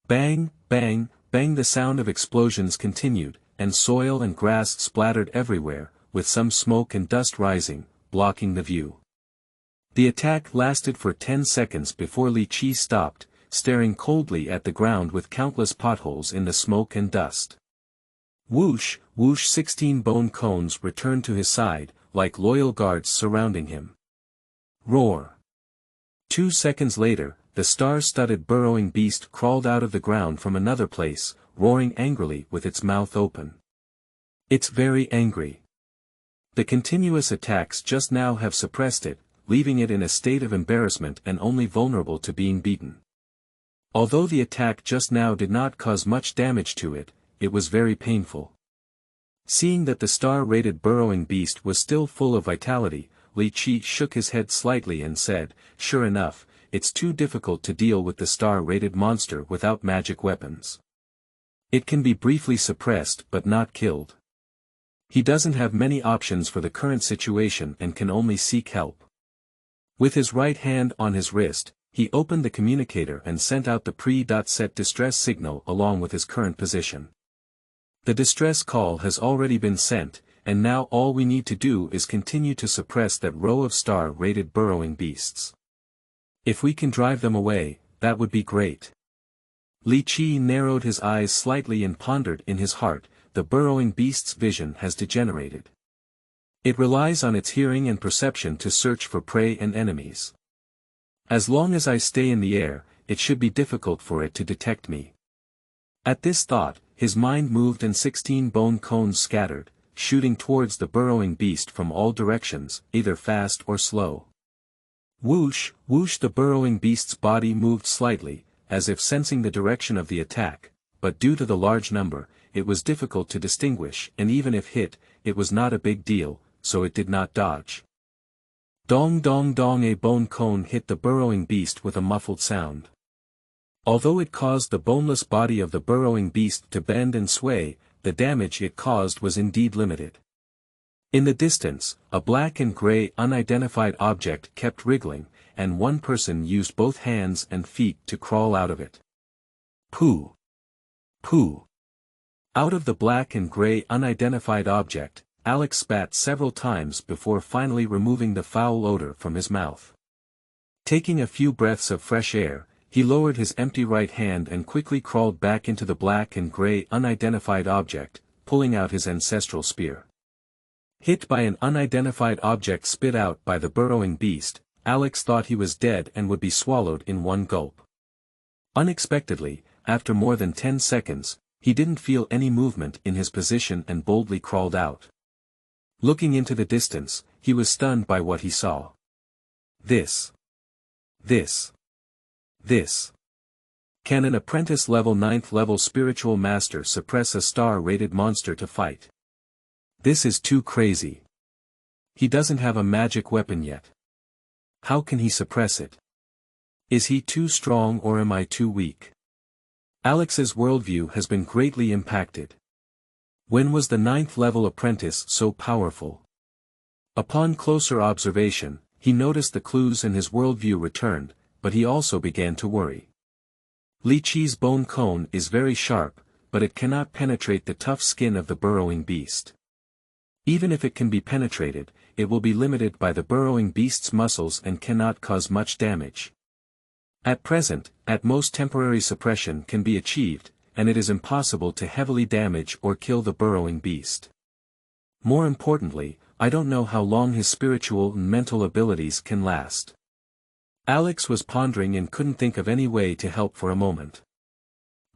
Bang, bang, bang. The sound of explosions continued, and soil and grass splattered everywhere, with some smoke and dust rising, blocking the view. The attack lasted for 10 seconds before Li Qi stopped, staring coldly at the ground with countless potholes in the smoke and dust. Whoosh, whoosh 16 bone cones returned to his side, like loyal guards surrounding him. Roar. 2 seconds later, the star-studded burrowing beast crawled out of the ground from another place, roaring angrily with its mouth open. It's very angry. The continuous attacks just now have suppressed it, leaving it in a state of embarrassment and only vulnerable to being beaten. Although the attack just now did not cause much damage to it, it was very painful. Seeing that the star-rated burrowing beast was still full of vitality, Li Qi shook his head slightly and said, "Sure enough, it's too difficult to deal with the star-rated monster without magic weapons. It can be briefly suppressed but not killed. He doesn't have many options for the current situation and can only seek help." With his right hand on his wrist, he opened the communicator and sent out the pre-set distress signal along with his current position. The distress call has already been sent, and now all we need to do is continue to suppress that row of star-rated burrowing beasts. If we can drive them away, that would be great. Li Qi narrowed his eyes slightly and pondered in his heart, the burrowing beast's vision has degenerated. It relies on its hearing and perception to search for prey and enemies. As long as I stay in the air, it should be difficult for it to detect me. At this thought, his mind moved and 16 bone cones scattered, shooting towards the burrowing beast from all directions, either fast or slow. Whoosh, whoosh the burrowing beast's body moved slightly, as if sensing the direction of the attack, but due to the large number, it was difficult to distinguish and even if hit, it was not a big deal, so it did not dodge. Dong dong dong a bone cone hit the burrowing beast with a muffled sound. Although it caused the boneless body of the burrowing beast to bend and sway, the damage it caused was indeed limited. In the distance, a black and gray unidentified object kept wriggling, and one person used both hands and feet to crawl out of it. Pooh! Pooh! Out of the black and gray unidentified object, Alex spat several times before finally removing the foul odor from his mouth. Taking a few breaths of fresh air, he lowered his empty right hand and quickly crawled back into the black and gray unidentified object, pulling out his ancestral spear. Hit by an unidentified object spit out by the burrowing beast, Alex thought he was dead and would be swallowed in one gulp. Unexpectedly, after more than 10 seconds, he didn't feel any movement in his position and boldly crawled out. Looking into the distance, he was stunned by what he saw. This. Can an apprentice level 9th level spiritual master suppress a star-rated monster to fight? This is too crazy. He doesn't have a magic weapon yet. How can he suppress it? Is he too strong or am I too weak? Alex's worldview has been greatly impacted. When was the 9th level apprentice so powerful? Upon closer observation, he noticed the clues and his worldview returned, but he also began to worry. Li Qi's bone cone is very sharp, but it cannot penetrate the tough skin of the burrowing beast. Even if it can be penetrated, it will be limited by the burrowing beast's muscles and cannot cause much damage. At present, at most temporary suppression can be achieved, and it is impossible to heavily damage or kill the burrowing beast. More importantly, I don't know how long his spiritual and mental abilities can last. Alex was pondering and couldn't think of any way to help for a moment.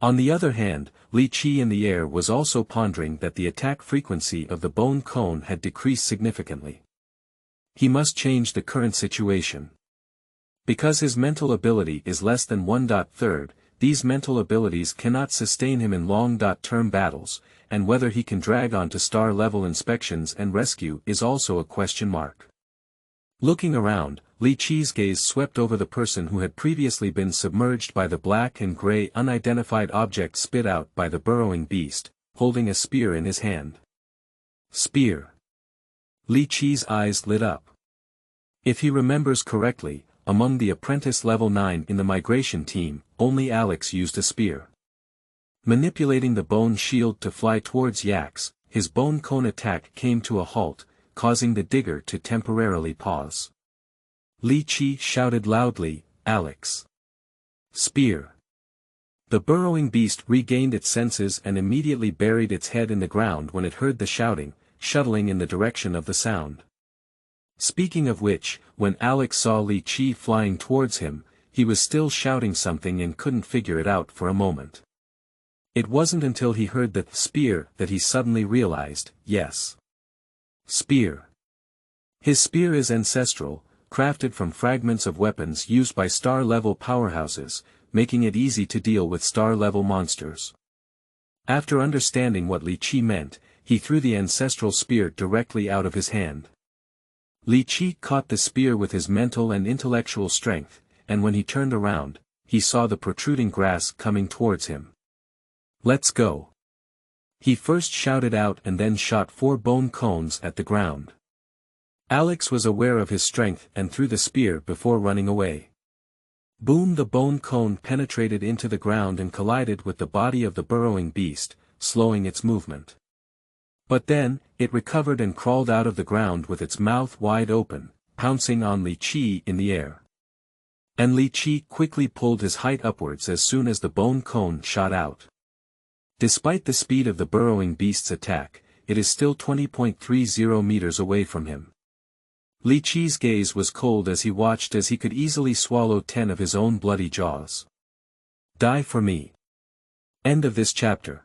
On the other hand, Li Qi in the air was also pondering that the attack frequency of the bone cone had decreased significantly. He must change the current situation. Because his mental ability is less than 1/3, these mental abilities cannot sustain him in long-term battles, and whether he can drag on to star-level inspections and rescue is also a question mark. Looking around, Li Qi's gaze swept over the person who had previously been submerged by the black and gray unidentified object spit out by the burrowing beast, holding a spear in his hand. Spear. Li Qi's eyes lit up. If he remembers correctly, among the apprentice level 9 in the migration team, only Alex used a spear. Manipulating the bone shield to fly towards Yax, his bone cone attack came to a halt, causing the digger to temporarily pause. Li Qi shouted loudly, "Alex! Spear!" The burrowing beast regained its senses and immediately buried its head in the ground when it heard the shouting, shuttling in the direction of the sound. Speaking of which, when Alex saw Li Qi flying towards him, he was still shouting something and couldn't figure it out for a moment. It wasn't until he heard the spear that he suddenly realized, yes. Spear. His spear is ancestral, crafted from fragments of weapons used by star-level powerhouses, making it easy to deal with star-level monsters. After understanding what Li Qi meant, he threw the ancestral spear directly out of his hand. Li Qi caught the spear with his mental and intellectual strength, and when he turned around, he saw the protruding grass coming towards him. "Let's go!" He first shouted out and then shot 4 bone cones at the ground. Alex was aware of his strength and threw the spear before running away. Boom! The bone cone penetrated into the ground and collided with the body of the burrowing beast, slowing its movement. But then, it recovered and crawled out of the ground with its mouth wide open, pouncing on Li Qi in the air. And Li Qi quickly pulled his height upwards as soon as the bone cone shot out. Despite the speed of the burrowing beast's attack, it is still 20.30 meters away from him. Li Qi's gaze was cold as he watched as he could easily swallow 10 of his own bloody jaws. Die for me. End of this chapter.